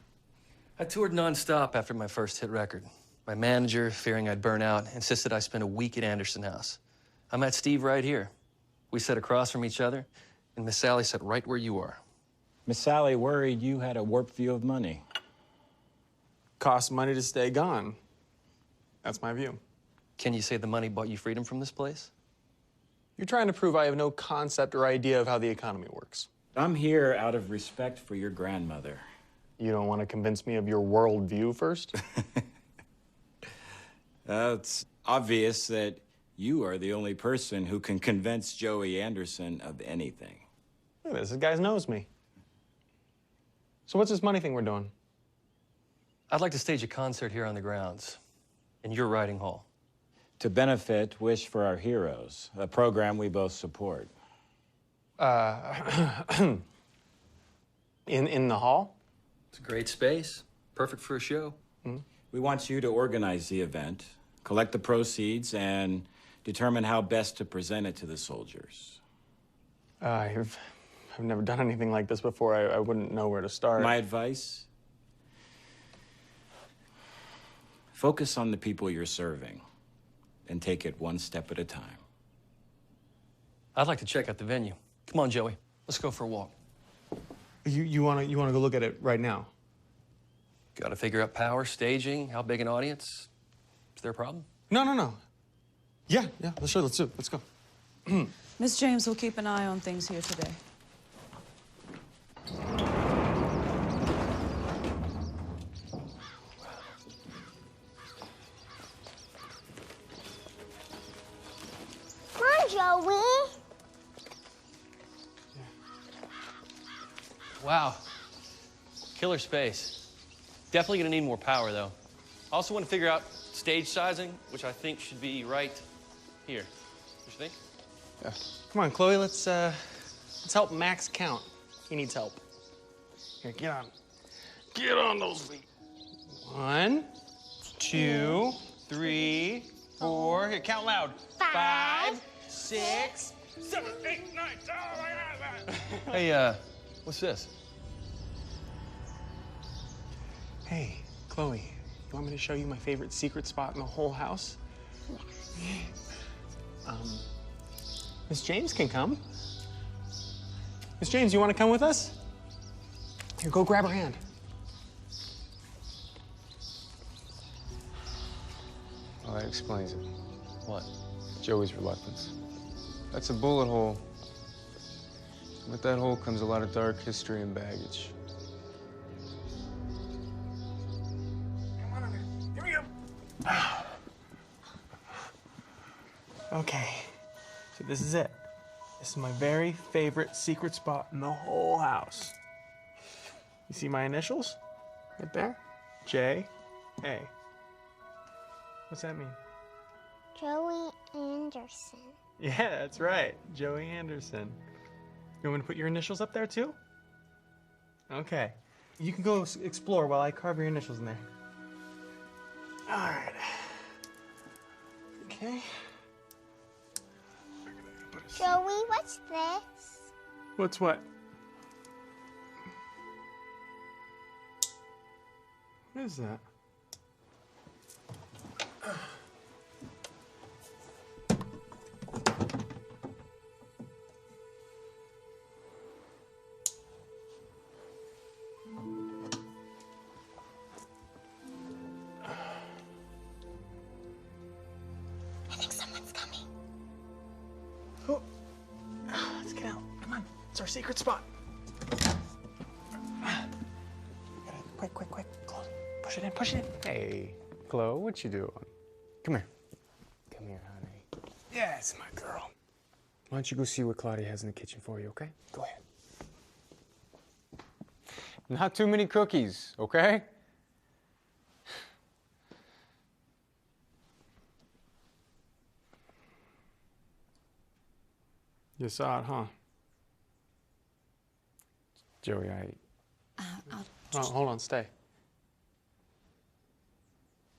I toured nonstop after my first hit record. My manager, fearing I'd burn out, insisted I spend a week at Anderson House. I met Steve right here. We sat across from each other, and Miss Sally sat right where you are. Miss Sally worried you had a warped view of money. costs money to stay gone. That's my view. Can you say the money bought you freedom from this place? You're trying to prove I have no concept or idea of how the economy works. I'm here out of respect for your grandmother. You don't want to convince me of your worldview first? It's obvious that you are the only person who can convince Joey Anderson of anything. Look at this. This guy knows me. So what's this money thing we're doing? I'd like to stage a concert here on the grounds, in your riding hall. To benefit Wish for Our Heroes, a program we both support. In the hall? It's a great space. Perfect for a show. Mm-hmm. We want you to organize the event, collect the proceeds, and determine how best to present it to the soldiers. I've never done anything like this before. I wouldn't know where to start. My advice? Focus on the people you're serving and take it one step at a time. I'd like to check out the venue. Come on, Joey. Let's go for a walk. You wanna go look at it right now? Got to figure out power, staging, how big an audience. Is there a problem? No. Yeah, let's do it. Let's go. Miss James will keep an eye on things here today. Come on, Joey. Wow. Killer space. Definitely gonna need more power, though. I also want to figure out stage sizing, which I think should be right here. What you think? Yeah. Come on, Chloe. Let's help Max count. He needs help. Here, get on. Get on those feet. 1, 2, 3, 4. Here, count loud. 5, 6, 7, 8, 9. Oh my God! Hey, what's this? Hey, Chloe. You want me to show you my favorite secret spot in the whole house? Miss James can come. Miss James, you want to come with us? Here, go grab her hand. Well, that explains it. What? Joey's reluctance. That's a bullet hole. With that hole comes a lot of dark history and baggage. Here we go. Okay, so this is it. This is my very favorite secret spot in the whole house. You see my initials? Right there? J.A. What's that mean? Joey Anderson. Yeah, that's right. Joey Anderson. You want me to put your initials up there too? Okay. You can go explore while I carve your initials in there. All right. Okay. Joey, what's this? What's what? What is that? I think someone's coming. Oh. Let's get out. Come on. It's our secret spot. Quick. Close. Push it in. Hey, Chloe, what you doing? Come here. Come here, honey. Yeah, it's my girl. Why don't you go see what Claudia has in the kitchen for you, okay? Go ahead. Not too many cookies, okay? You saw it, huh? Joey, hold on, stay.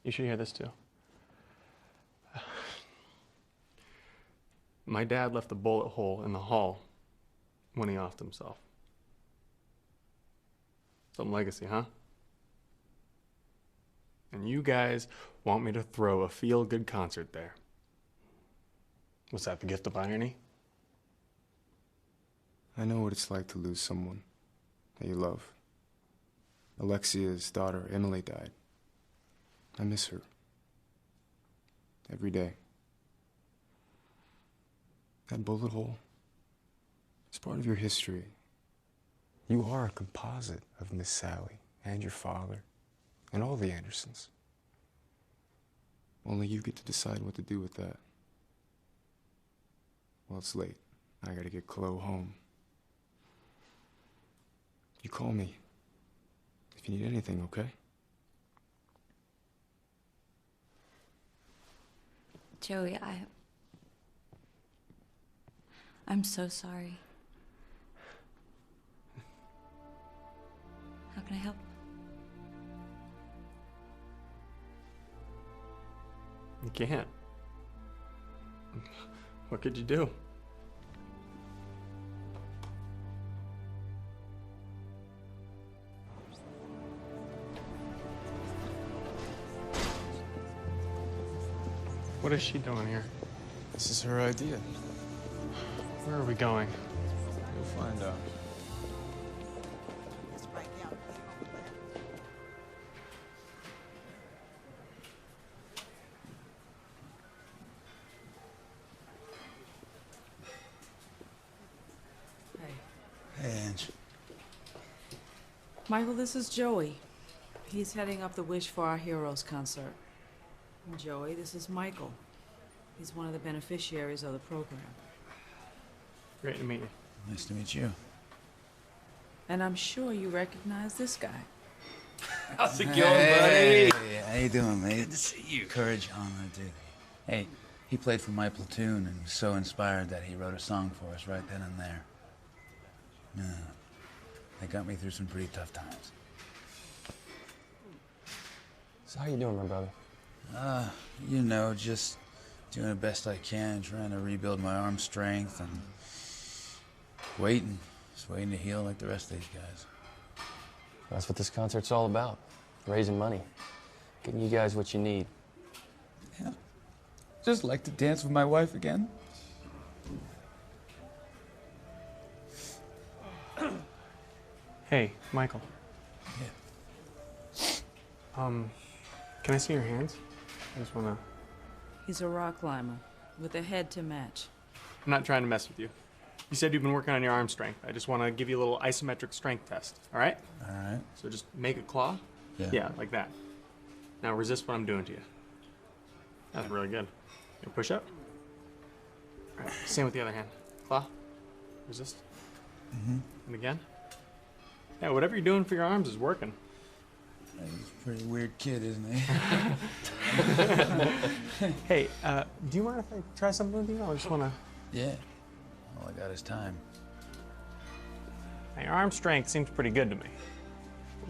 You should hear this too. My dad left a bullet hole in the hall when he offed himself. Some legacy, huh? And you guys want me to throw a feel-good concert there. Was that the gift of irony? I know what it's like to lose someone that you love. Alexia's daughter, Emily, died. I miss her. Every day. That bullet hole is part of your history. You are a composite of Miss Sally and your father and all the Andersons. Only you get to decide what to do with that. Well, it's late. I gotta get Chloe home. You call me if you need anything, okay? Joey, I'm so sorry. How can I help? You can't. What could you do? What is she doing here? This is her idea. Where are we going? You'll find out. Hey, Ange. Michael, this is Joey. He's heading up the Wish for Our Heroes concert. And Joey, this is Michael. He's one of the beneficiaries of the program. Great to meet you. Nice to meet you. And I'm sure you recognize this guy. How's it going, buddy? Hey, how you doing, mate? Good to see you. Courage, honor, dude. Hey, he played for my platoon and was so inspired that he wrote a song for us right then and there. Yeah. That got me through some pretty tough times. So how you doing, my brother? You know, just doing the best I can, trying to rebuild my arm strength and just waiting to heal like the rest of these guys. That's what this concert's all about. Raising money. Getting you guys what you need. Yeah. Just like to dance with my wife again. Hey, Michael. Yeah. Can I see your hands? I just wanna... He's a rock climber with a head to match. I'm not trying to mess with you. You said you've been working on your arm strength. I just want to give you a little isometric strength test, all right? All right. So just make a claw. Yeah. Yeah, like that. Now resist what I'm doing to you. That's really good. You push up. All right, same with the other hand. Claw. Resist. Mm-hmm. And again. Yeah, whatever you're doing for your arms is working. He's a pretty weird kid, isn't he? Hey, do you mind if I try something with you? I just want to... Yeah. All I got is time. Now, your arm strength seems pretty good to me.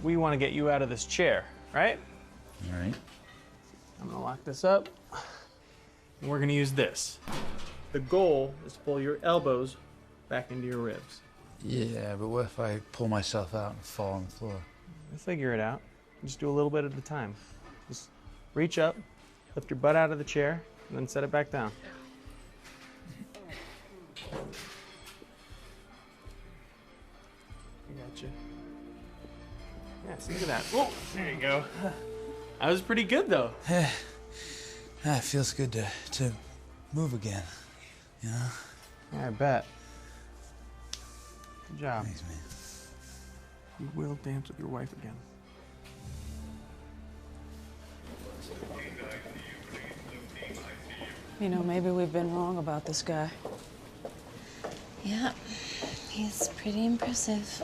We want to get you out of this chair, right? All right. I'm going to lock this up. And we're going to use this. The goal is to pull your elbows back into your ribs. Yeah, but what if I pull myself out and fall on the floor? We'll figure it out. Just do a little bit at a time. Just reach up, lift your butt out of the chair, and then set it back down. I got you. Yes, look at that. Oh, there you go. That was pretty good, though. Yeah, it feels good to move again, you know? Yeah, I bet. Good job. Thanks, man. You will dance with your wife again. You know, maybe we've been wrong about this guy. Yeah, he's pretty impressive.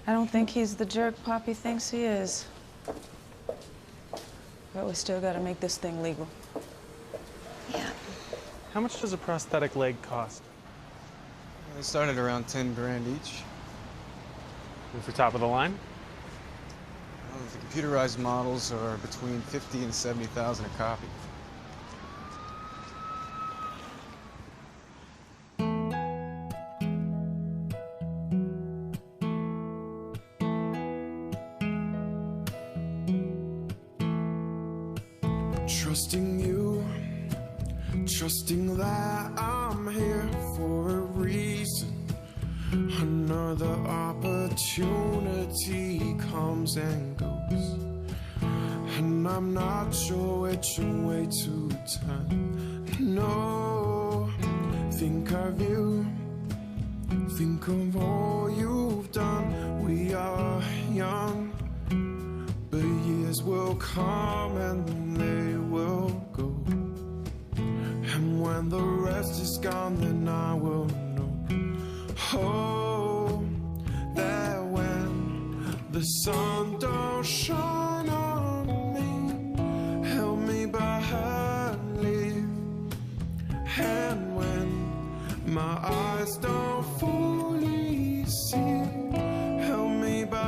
I don't think he's the jerk Poppy thinks he is. But we still gotta make this thing legal. Yeah. How much does a prosthetic leg cost? They started around 10 grand each. And for top of the line? Well, the computerized models are between 50 and 70,000 a copy. Trusting you, trusting that I'm here for a reason. Another opportunity comes and goes. and I'm not sure which way to turn. No, think of you, think of all you've done. We are young, but years will come and then they will go. And when the rest is gone, then I will know. Oh, that when the sun don't shine on me, help me believe. And when my eyes don't fully see, help me believe.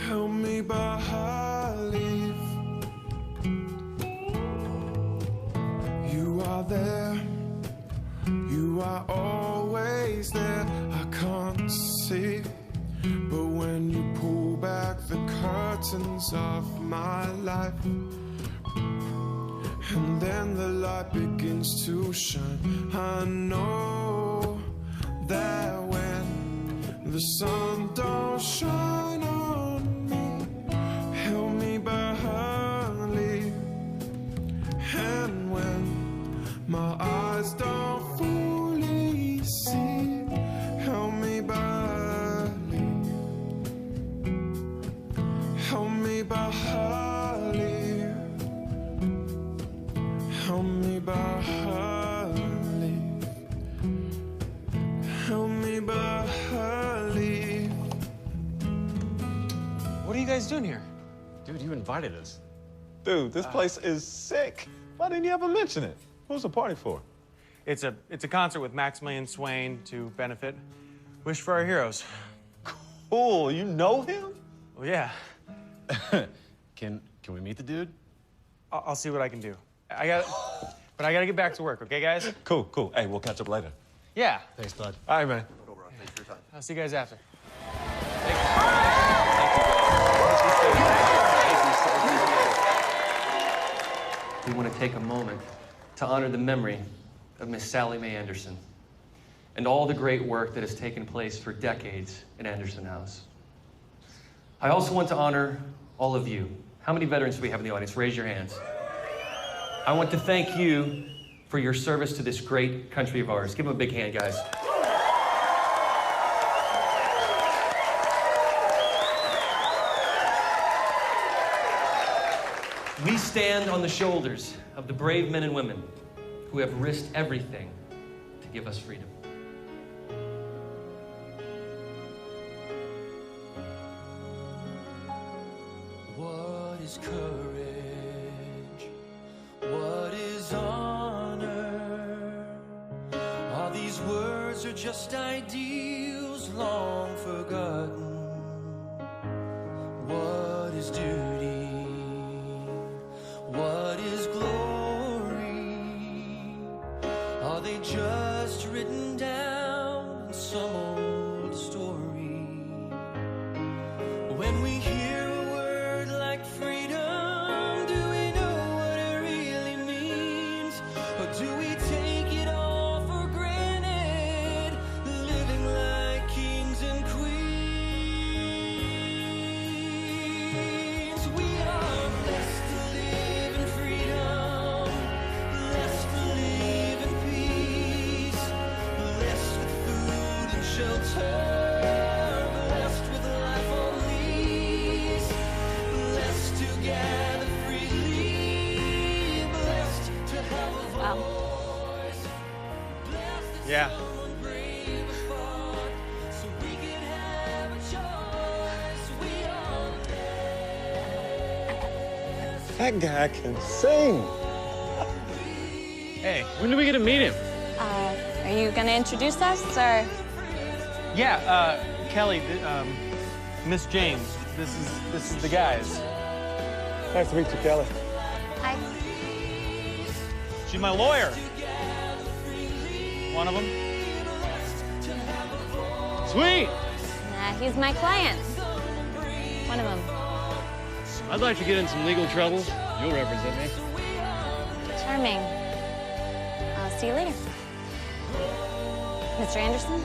Help me believe. You are there, you are always there. I can't see, but when you pull back the curtains of my life, and then the light begins to shine, I know that when the sun don't shine on me, help me believe. And when my eyes don't fully see, help me believe. Help me believe. Help me believe. Help me believe. What are you guys doing here? Dude, you invited us. Dude, this place is sick. Why didn't you ever mention it? Who's the party for? It's a concert with Maximilian Swain to benefit Wish for Our Heroes. Cool. You know him? Well, yeah. Can we meet the dude? I'll see what I can do. But I gotta get back to work, okay, guys? Cool. Hey, we'll catch up later. Yeah. Thanks, bud. All right, man. Thanks for your time. I'll see you guys after. We want to take a moment to honor the memory of Miss Sally Mae Anderson and all the great work that has taken place for decades in Anderson House. I also want to honor all of you. How many veterans do we have in the audience? Raise your hands. I want to thank you for your service to this great country of ours. Give them a big hand, guys. We stand on the shoulders of the brave men and women who have risked everything to give us freedom. What is courage? What is honor? All these words are just ideals long forgotten. What is duty? What is glory? Are they just written down in some old story? When we hear a word like freedom, do we know what it really means? Or do we take it all for granted, living like kings and queens? We are blessed to live in freedom, blessed to live in peace, blessed with food and shelter, blessed with life on lease, blessed to gather freely, blessed to have a voice, blessed that Yeah. someone brave fought so we can have a choice. We are blessed. That guy can sing. Hey. When do we get to meet him? Are you gonna introduce us, or? Yeah, Kelly, Miss James, this is the guys. Nice to meet you, Kelly. Hi. She's my lawyer. One of them. Sweet! Nah, he's my client. One of them. I'd like to get in some legal trouble. You'll represent me. Charming. I'll see you later. Mr. Anderson?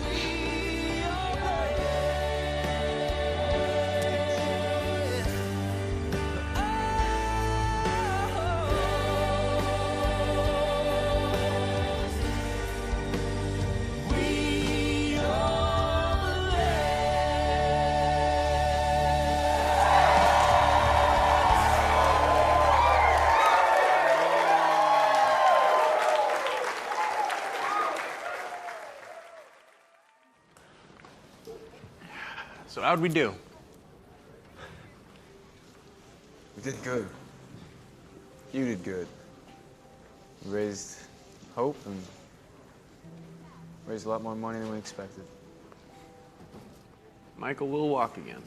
So how'd we do? We did good. You did good. You raised hope and raised a lot more money than we expected. Michael will walk again.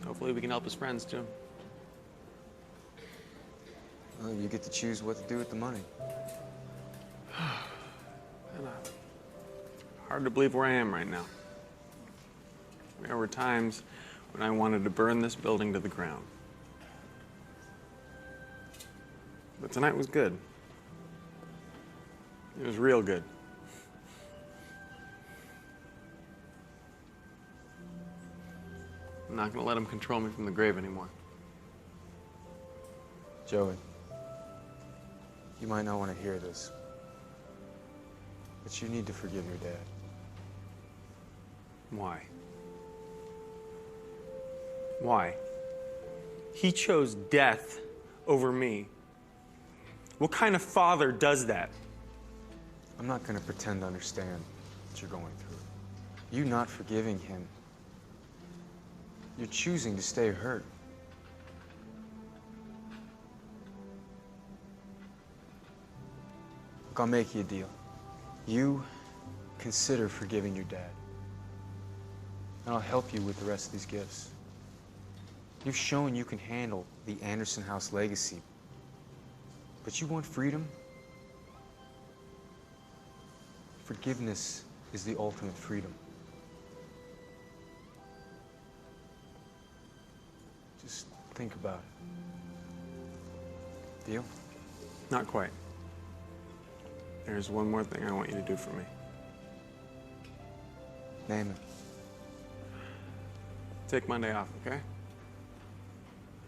Hopefully we can help his friends too. Well, you get to choose what to do with the money. Hard to believe where I am right now. There were times when I wanted to burn this building to the ground. But tonight was good. It was real good. I'm not gonna let him control me from the grave anymore. Joey, you might not want to hear this, but you need to forgive your dad. Why? Why? He chose death over me. What kind of father does that? I'm not going to pretend to understand what you're going through. You not forgiving him, you're choosing to stay hurt. Look, I'll make you a deal. You consider forgiving your dad, and I'll help you with the rest of these gifts. You've shown you can handle the Anderson House legacy, but you want freedom? Forgiveness is the ultimate freedom. Just think about it. Deal? Not quite. There's one more thing I want you to do for me. Name it. Take Monday off, okay?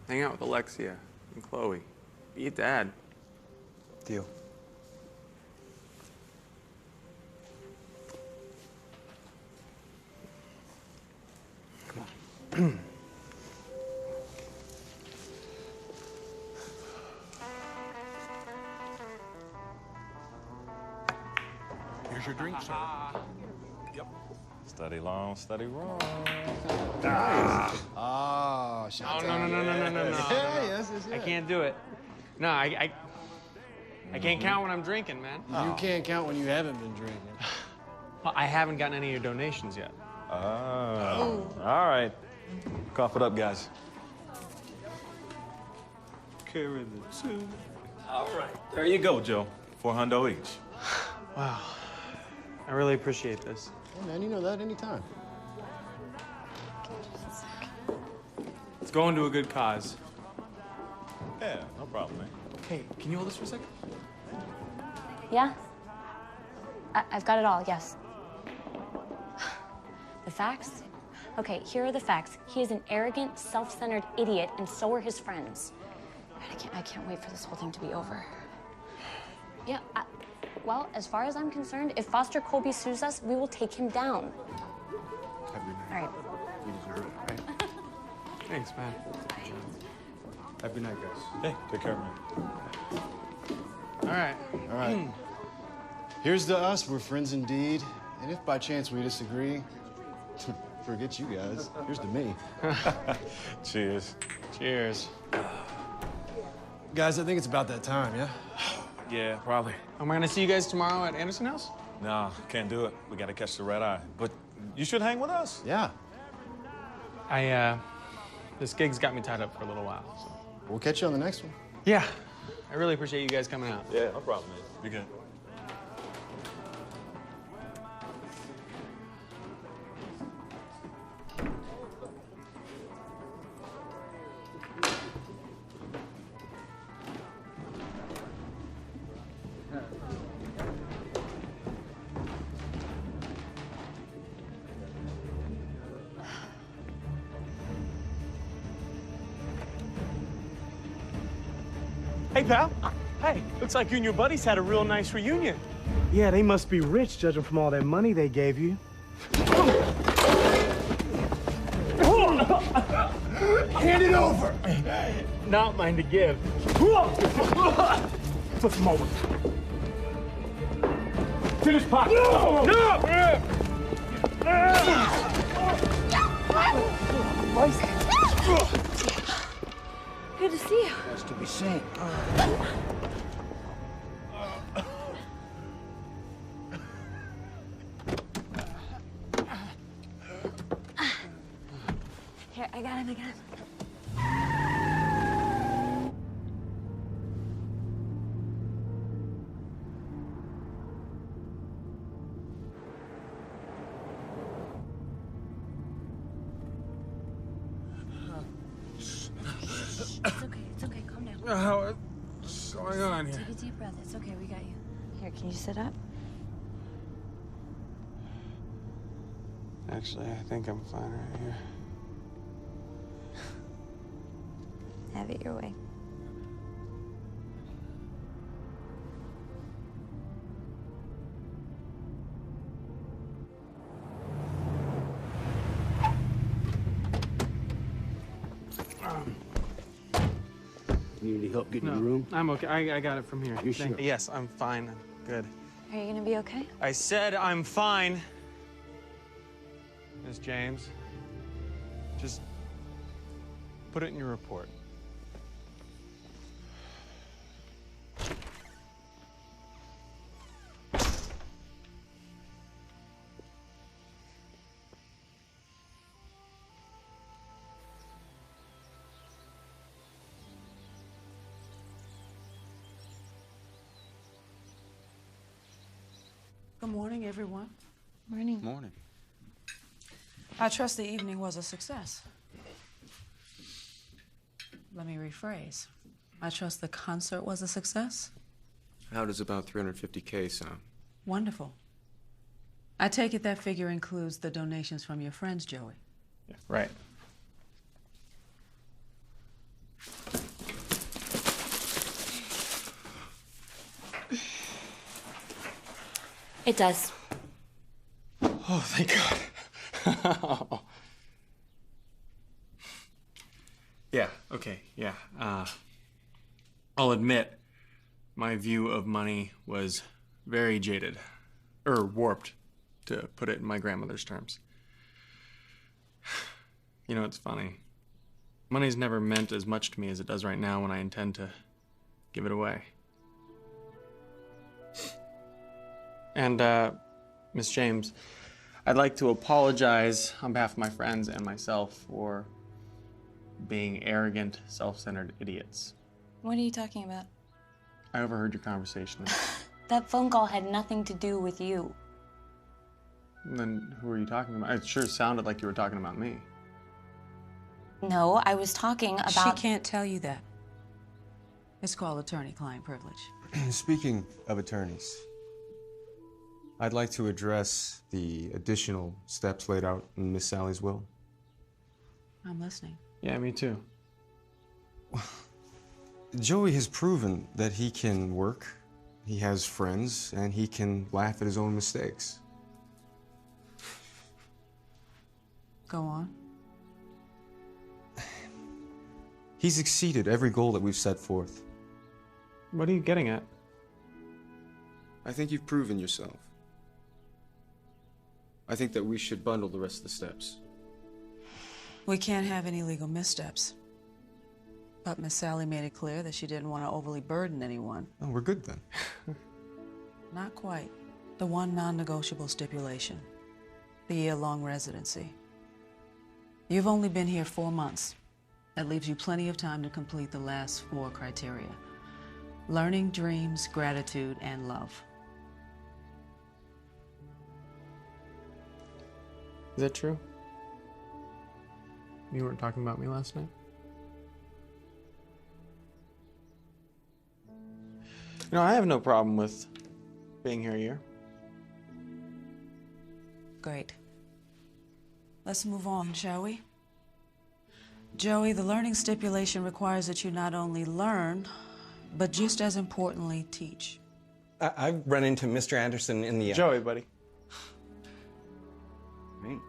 Hang out with Alexia and Chloe. Be a dad. Deal. Come on. Here's your drink, sir. Yep. Study long, study wrong. Oh, shut No. Yes. I can't do it. No, I can't count when I'm drinking, man. You can't count when you haven't been drinking. Well, I haven't gotten any of your donations yet. Oh. All right. Cough it up, guys. Carry the two. All right. There you go, Joe. $400 each. Wow. I really appreciate this. Hey, man, you know that anytime. It's going to a good cause. Yeah, no problem, man. Hey, can you hold this for a second? Yeah? I've got it all, yes. The facts? Okay, here are the facts. He is an arrogant, self-centered idiot, and so are his friends. I can't wait for this whole thing to be over. Yeah, well, as far as I'm concerned, if Foster Colby sues us, we will take him down. Have a good night. All right. You deserve it, right? Thanks, man. Have a good night, guys. Hey, take care, man. All right. All right. Here's to us, we're friends indeed. And if by chance we disagree, forget you guys. Here's to me. Cheers. Cheers. Guys, I think it's about that time, yeah? Yeah, probably. Am I gonna see you guys tomorrow at Anderson House? Nah, can't do it. We gotta catch the red eye. But you should hang with us. Yeah. This gig's got me tied up for a little while, so. We'll catch you on the next one. Yeah. I really appreciate you guys coming out. Yeah, no problem, man. Be good. Hey, pal. Hey, looks like you and your buddies had a real nice reunion. Yeah, they must be rich, judging from all that money they gave you. Hand it over. Not mine to give. Put some over. To this pocket. No! Good to see you. Nice to be seen. Here, I got him, It's okay, calm down. What's going on here? Take a deep breath. It's okay, we got you. Here, can you sit up? Actually, I think I'm fine right here. Have it your way. You need help getting No, your room? I'm okay. I got it from here. You sure? Yes, I'm fine. I'm good. Are you gonna be okay? I said I'm fine. Miss James, just put it in your report. Good morning, everyone. Morning. Morning. I trust the evening was a success. Let me rephrase. I trust the concert was a success. How does about 350K sound? Wonderful. I take it that figure includes the donations from your friends, Joey. Yeah, right. It does. Oh, thank God. Yeah, okay, yeah. I'll admit, my view of money was very jaded, or warped, to put it in my grandmother's terms. You know, it's funny. Money's never meant as much to me as it does right now when I intend to give it away. And, Miss James, I'd like to apologize on behalf of my friends and myself for being arrogant, self-centered idiots. What are you talking about? I overheard your conversation. That phone call had nothing to do with you. And then who are you talking about? It sure sounded like you were talking about me. No, I was talking about... She can't tell you that. It's called attorney-client privilege. Speaking of attorneys, I'd like to address the additional steps laid out in Miss Sally's will. I'm listening. Yeah, me too. Joey has proven that he can work, he has friends, and he can laugh at his own mistakes. Go on. He's exceeded every goal that we've set forth. What are you getting at? I think you've proven yourself. I think that we should bundle the rest of the steps. We can't have any legal missteps. But Miss Sally made it clear that she didn't want to overly burden anyone. Oh, we're good then. Not quite. The one non-negotiable stipulation. The year-long residency. You've only been here 4 months. That leaves you plenty of time to complete the last 4 criteria. Learning, dreams, gratitude, and love. Is that true? You weren't talking about me last night? You know, I have no problem with being here a year. Great. Let's move on, shall we? Joey, the learning stipulation requires that you not only learn, but just as importantly, teach. I've run into Mr. Anderson in the... Joey, buddy. Right.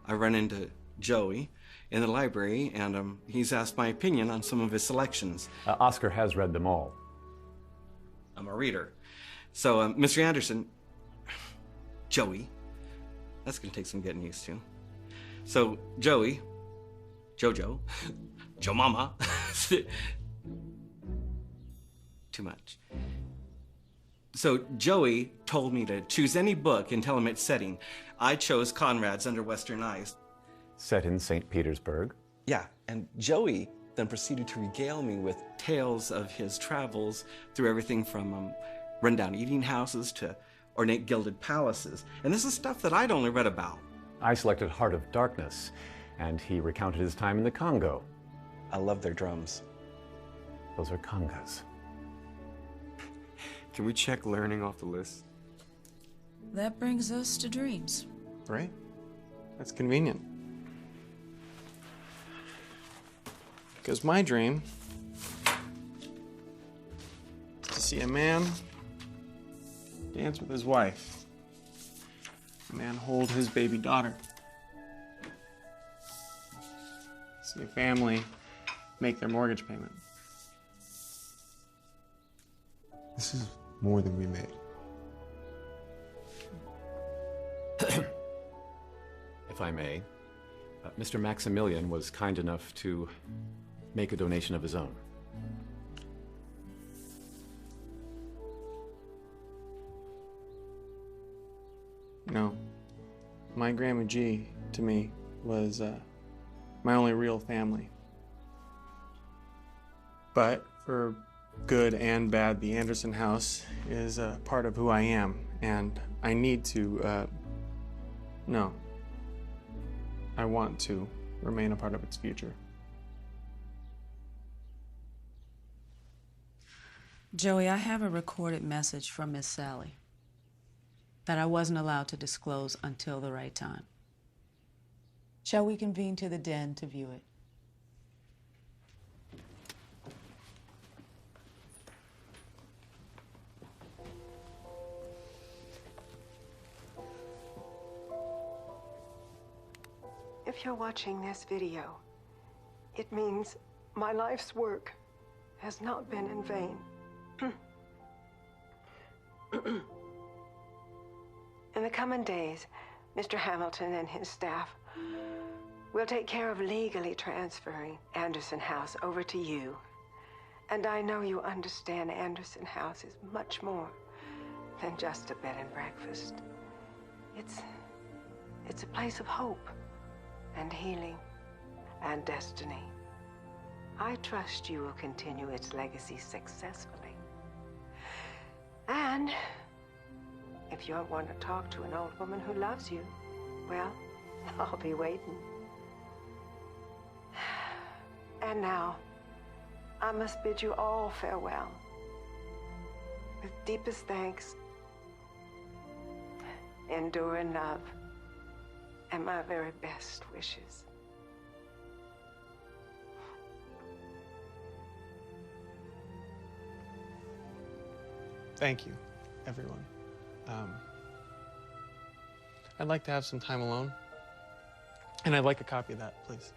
I run into Joey in the library, and he's asked my opinion on some of his selections. Oscar has read them all. I'm a reader. So, Mr. Anderson, Joey, that's gonna take some getting used to. So, Joey, Jojo, Joe Mama. Too much. So Joey told me to choose any book and tell him its setting. I chose Conrad's Under Western Eyes. Set in St. Petersburg. Yeah, and Joey then proceeded to regale me with tales of his travels through everything from rundown eating houses to ornate gilded palaces. And this is stuff that I'd only read about. I selected Heart of Darkness, and he recounted his time in the Congo. I love their drums. Those are congas. Can we check learning off the list? That brings us to dreams. Right? That's convenient. Because my dream is to see a man dance with his wife. A man hold his baby daughter. See a family make their mortgage payment. This is more than we made. If I may, Mr. Maximilian was kind enough to make a donation of his own. No. My Grandma G, to me, was my only real family. But for good and bad, the Anderson house is a part of who I am, and I need to, no. I want to remain a part of its future. Joey, I have a recorded message from Miss Sally that I wasn't allowed to disclose until the right time. Shall we convene to the den to view it? If you're watching this video, it means my life's work has not been in vain. In the coming days, Mr. Hamilton and his staff will take care of legally transferring Anderson House over to you. And I know you understand Anderson House is much more than just a bed and breakfast. It's a place of hope and healing and destiny. I trust you will continue its legacy successfully. And if you want to talk to an old woman who loves you, well, I'll be waiting. And now, I must bid you all farewell. With deepest thanks, enduring love, and my very best wishes. Thank you, everyone. I'd like to have some time alone, and I'd like a copy of that, please.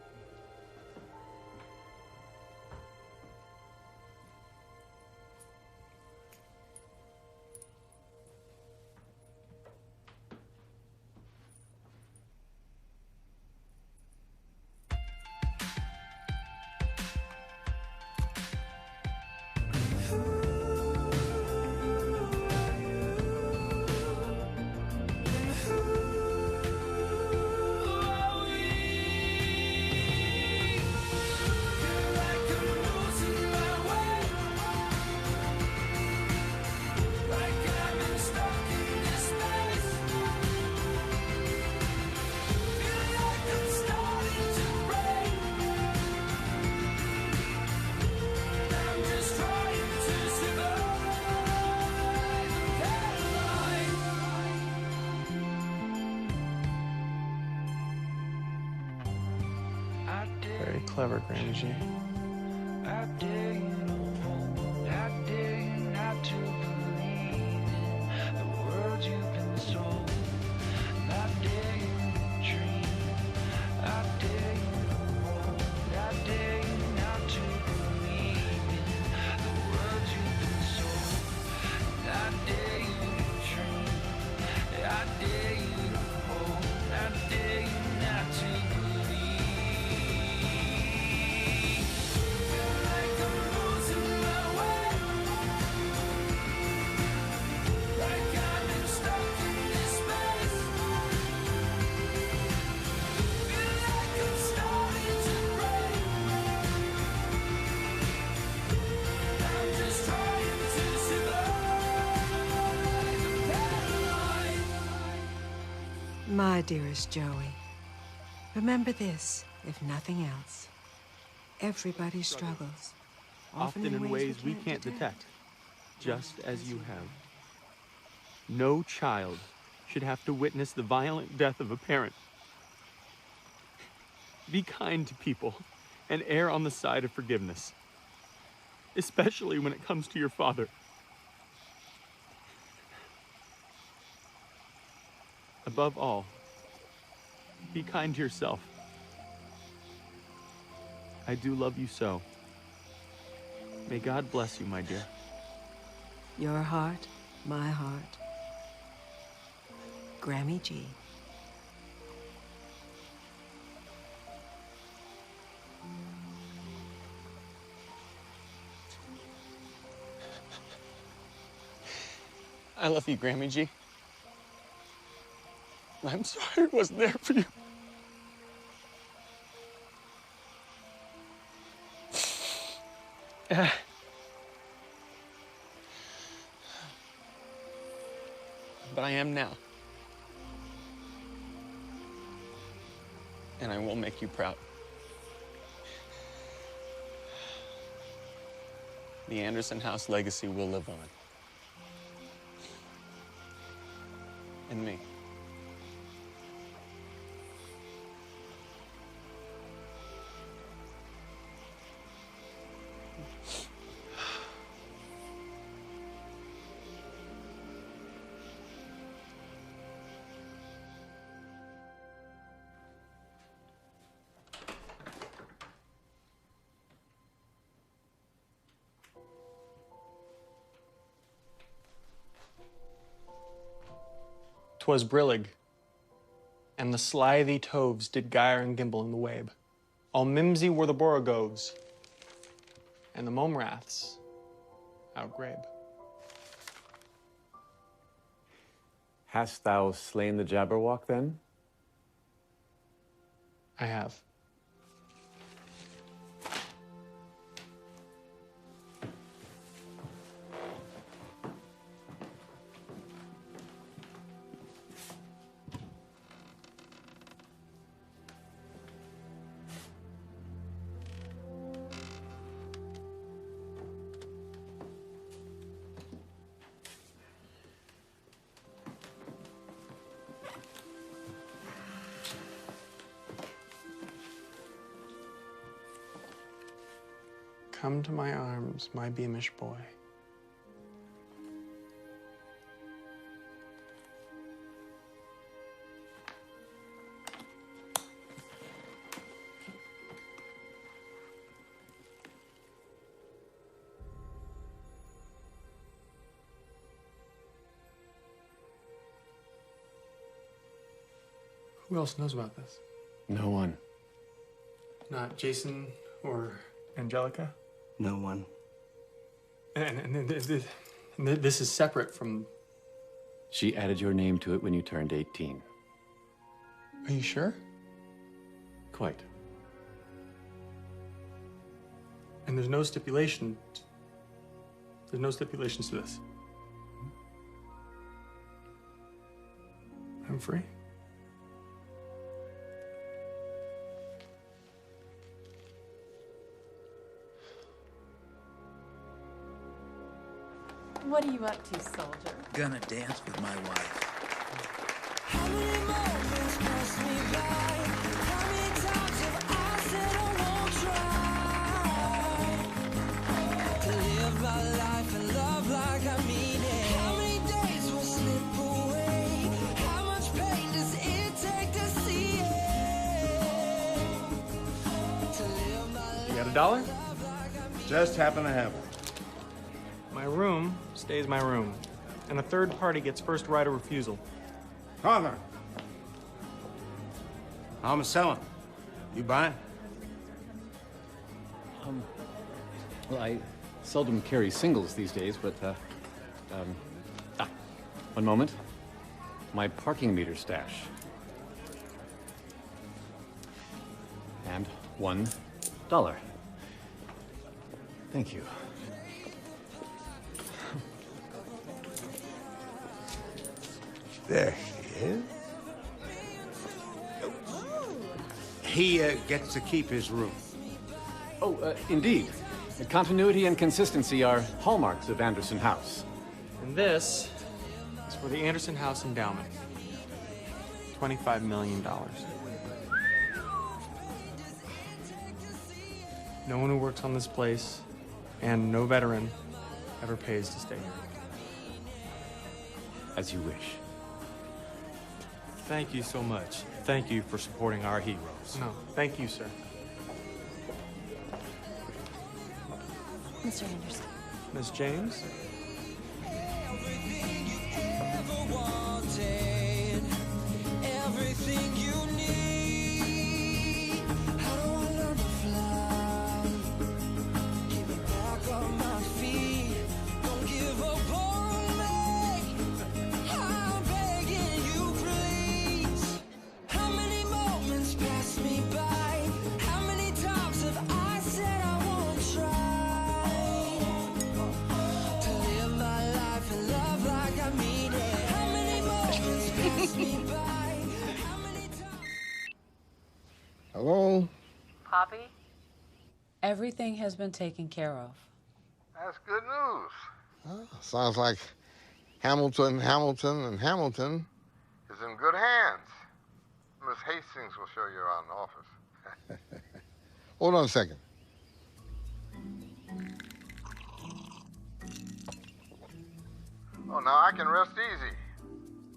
Very clever, Granny G. I dare you not to believe in the words you've been sold. I dare you to dream. I dare you to hold. I dare you not to believe in the words you've been sold. I dare you to dream. I dare you to hold. I dare you not to believe. My dearest Joey, remember this, if nothing else. Everybody struggles. Often in ways we can't detect, just as you have. No child should have to witness the violent death of a parent. Be kind to people and err on the side of forgiveness, especially when it comes to your father. Above all, be kind to yourself. I do love you so. May God bless you, my dear. Your heart, my heart. Grammy G. I love you, Grammy G. I'm sorry I wasn't there for you. But I am now. And I will make you proud. The Anderson House legacy will live on. And me. "'Twas brillig, and the slithy toves did gyre and gimble in the wabe. All mimsy were the borogoves, and the momraths outgrabe." Hast thou slain the Jabberwock, then? I have. Come to my arms, my beamish boy. Who else knows about this? No one. Not Jason or Angelica? No one. And this is separate from... She added your name to it when you turned 18. Are you sure? Quite. And there's no stipulation... There's no stipulations to this. I'm free. What are you up to, soldier? Gonna dance with my wife. How many moments pass me by? How many times have I said I won't try to live my life and love like I mean it? How many days will slip away? How much pain does it take to see it? To live my life. You got $1? Just happen to have it. My room stays my room, and a third party gets first right of refusal. Father, I'm selling. You buying? Well, I seldom carry singles these days, but, one moment. My parking meter stash. And $1. Thank you. There she is. he gets to keep his room. Oh, indeed. Continuity and consistency are hallmarks of Anderson House. And this is for the Anderson House Endowment. $25 million. No one who works on this place and no veteran ever pays to stay here. As you wish. Thank you so much. Thank you for supporting our heroes. No, thank you, sir. Mr. Anderson. Miss James? Everything you need. How do I learn to fly? Get me back on my feet. Don't give up on me. I'm begging you, please. How many moments pass me by? How many times have I said I won't try to live my life and love like I mean it? How many moments pass me by? Hello? Poppy? Everything has been taken care of. That's good news. Sounds like Hamilton is in good hands. Miss Hastings will show you around the office. Hold on a second. Oh, now I can rest easy.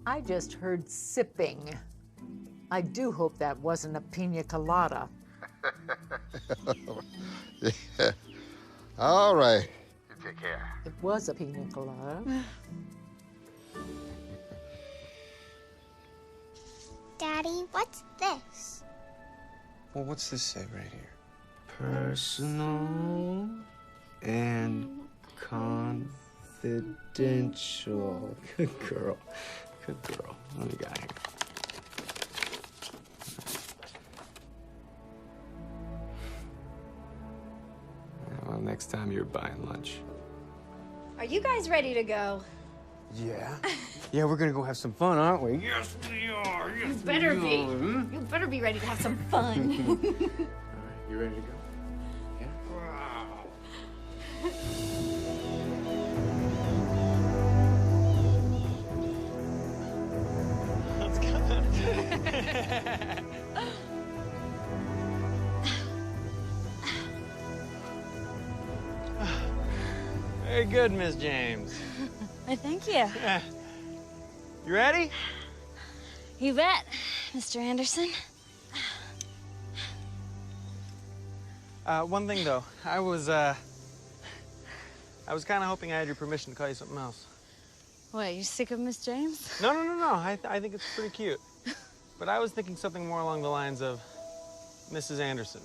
I just heard sipping. I do hope that wasn't a pina colada. Yeah. All right. You take care. It was a pina colada. Daddy, what's this? Well, what's this say right here? Personal and confidential. Good girl. Good girl. What do we got here? Well, next time you're buying lunch. Are you guys ready to go? Yeah? Yeah, we're gonna go have some fun, aren't we? Yes, we are. Yes, You better we be. are. You better be ready to have some fun. All right, you ready to go? Yeah? Let's go. Very good, Miss James. Thank you. You ready? You bet, Mr. Anderson. One thing though, I was kind of hoping I had your permission to call you something else. What, you sick of Miss James? No. I think it's pretty cute. But I was thinking something more along the lines of Mrs. Anderson.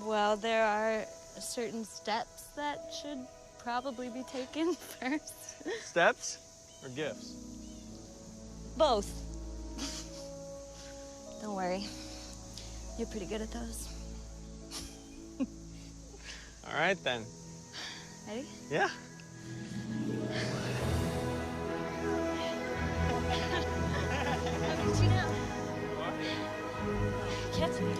Well, there are certain steps that should probably be taken first. Steps or gifts? Both. Don't worry. You're pretty good at those. All right, then. Ready? Yeah. I'll get you now. Catch me.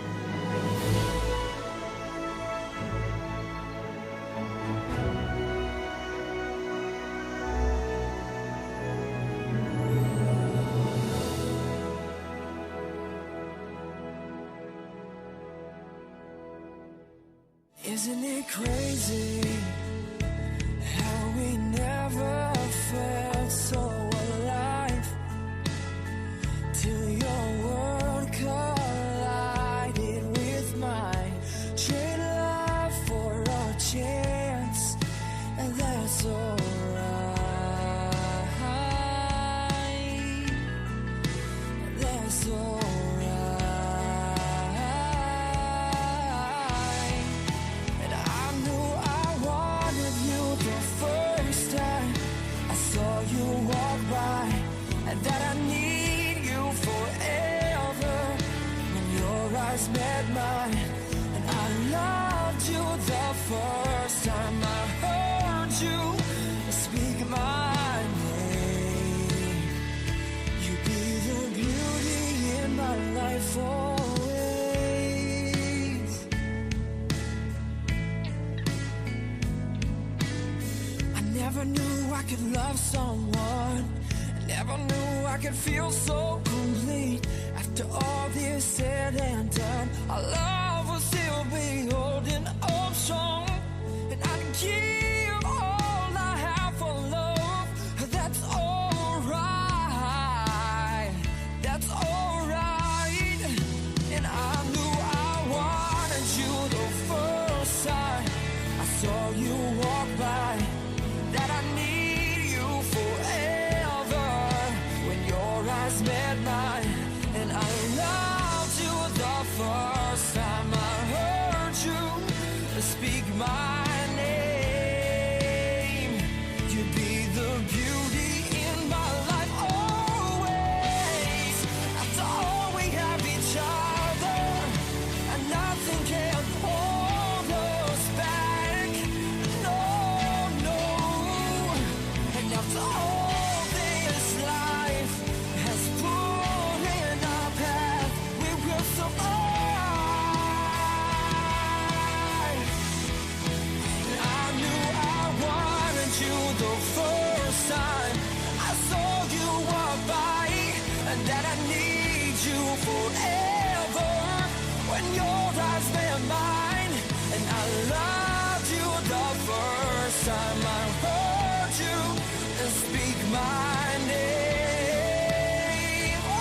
Isn't it crazy how we never felt so alive till your world collided with mine? Trade love for a chance, and that's alright. That's alright. And I knew I wanted you the first Never knew I could love someone. Never knew I could feel so complete. After all this said and done, our love will still be holding on strong. And I can give all I have for love. That's alright. That's alright. And I knew I wanted you the first time I saw you walk by. That I need you forever. When your eyes met mine, and I loved you the first time I heard you speak my name. You'd be the beauty in my life always. After all we have each other, and nothing can hold us back. No, no. And after all this life has put in our path, we will survive. And I knew I wanted you the first time I saw you walk by, and that I need you forever. When your eyes met mine, and I loved you the first time I heard you speak my name.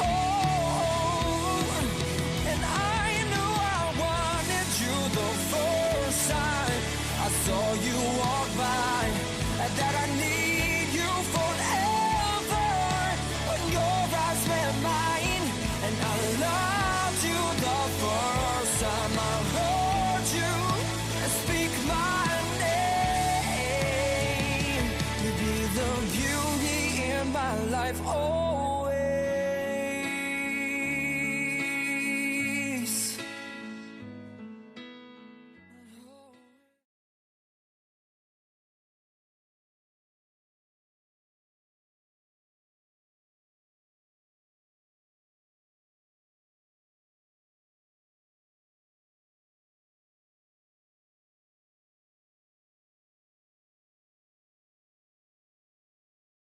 Oh, and I knew I wanted you the first time I saw you walk by, and that I need you forever. When your eyes met mine, and I loved you the first time I heard you speak my name. You'd be the beauty in my life. Oh.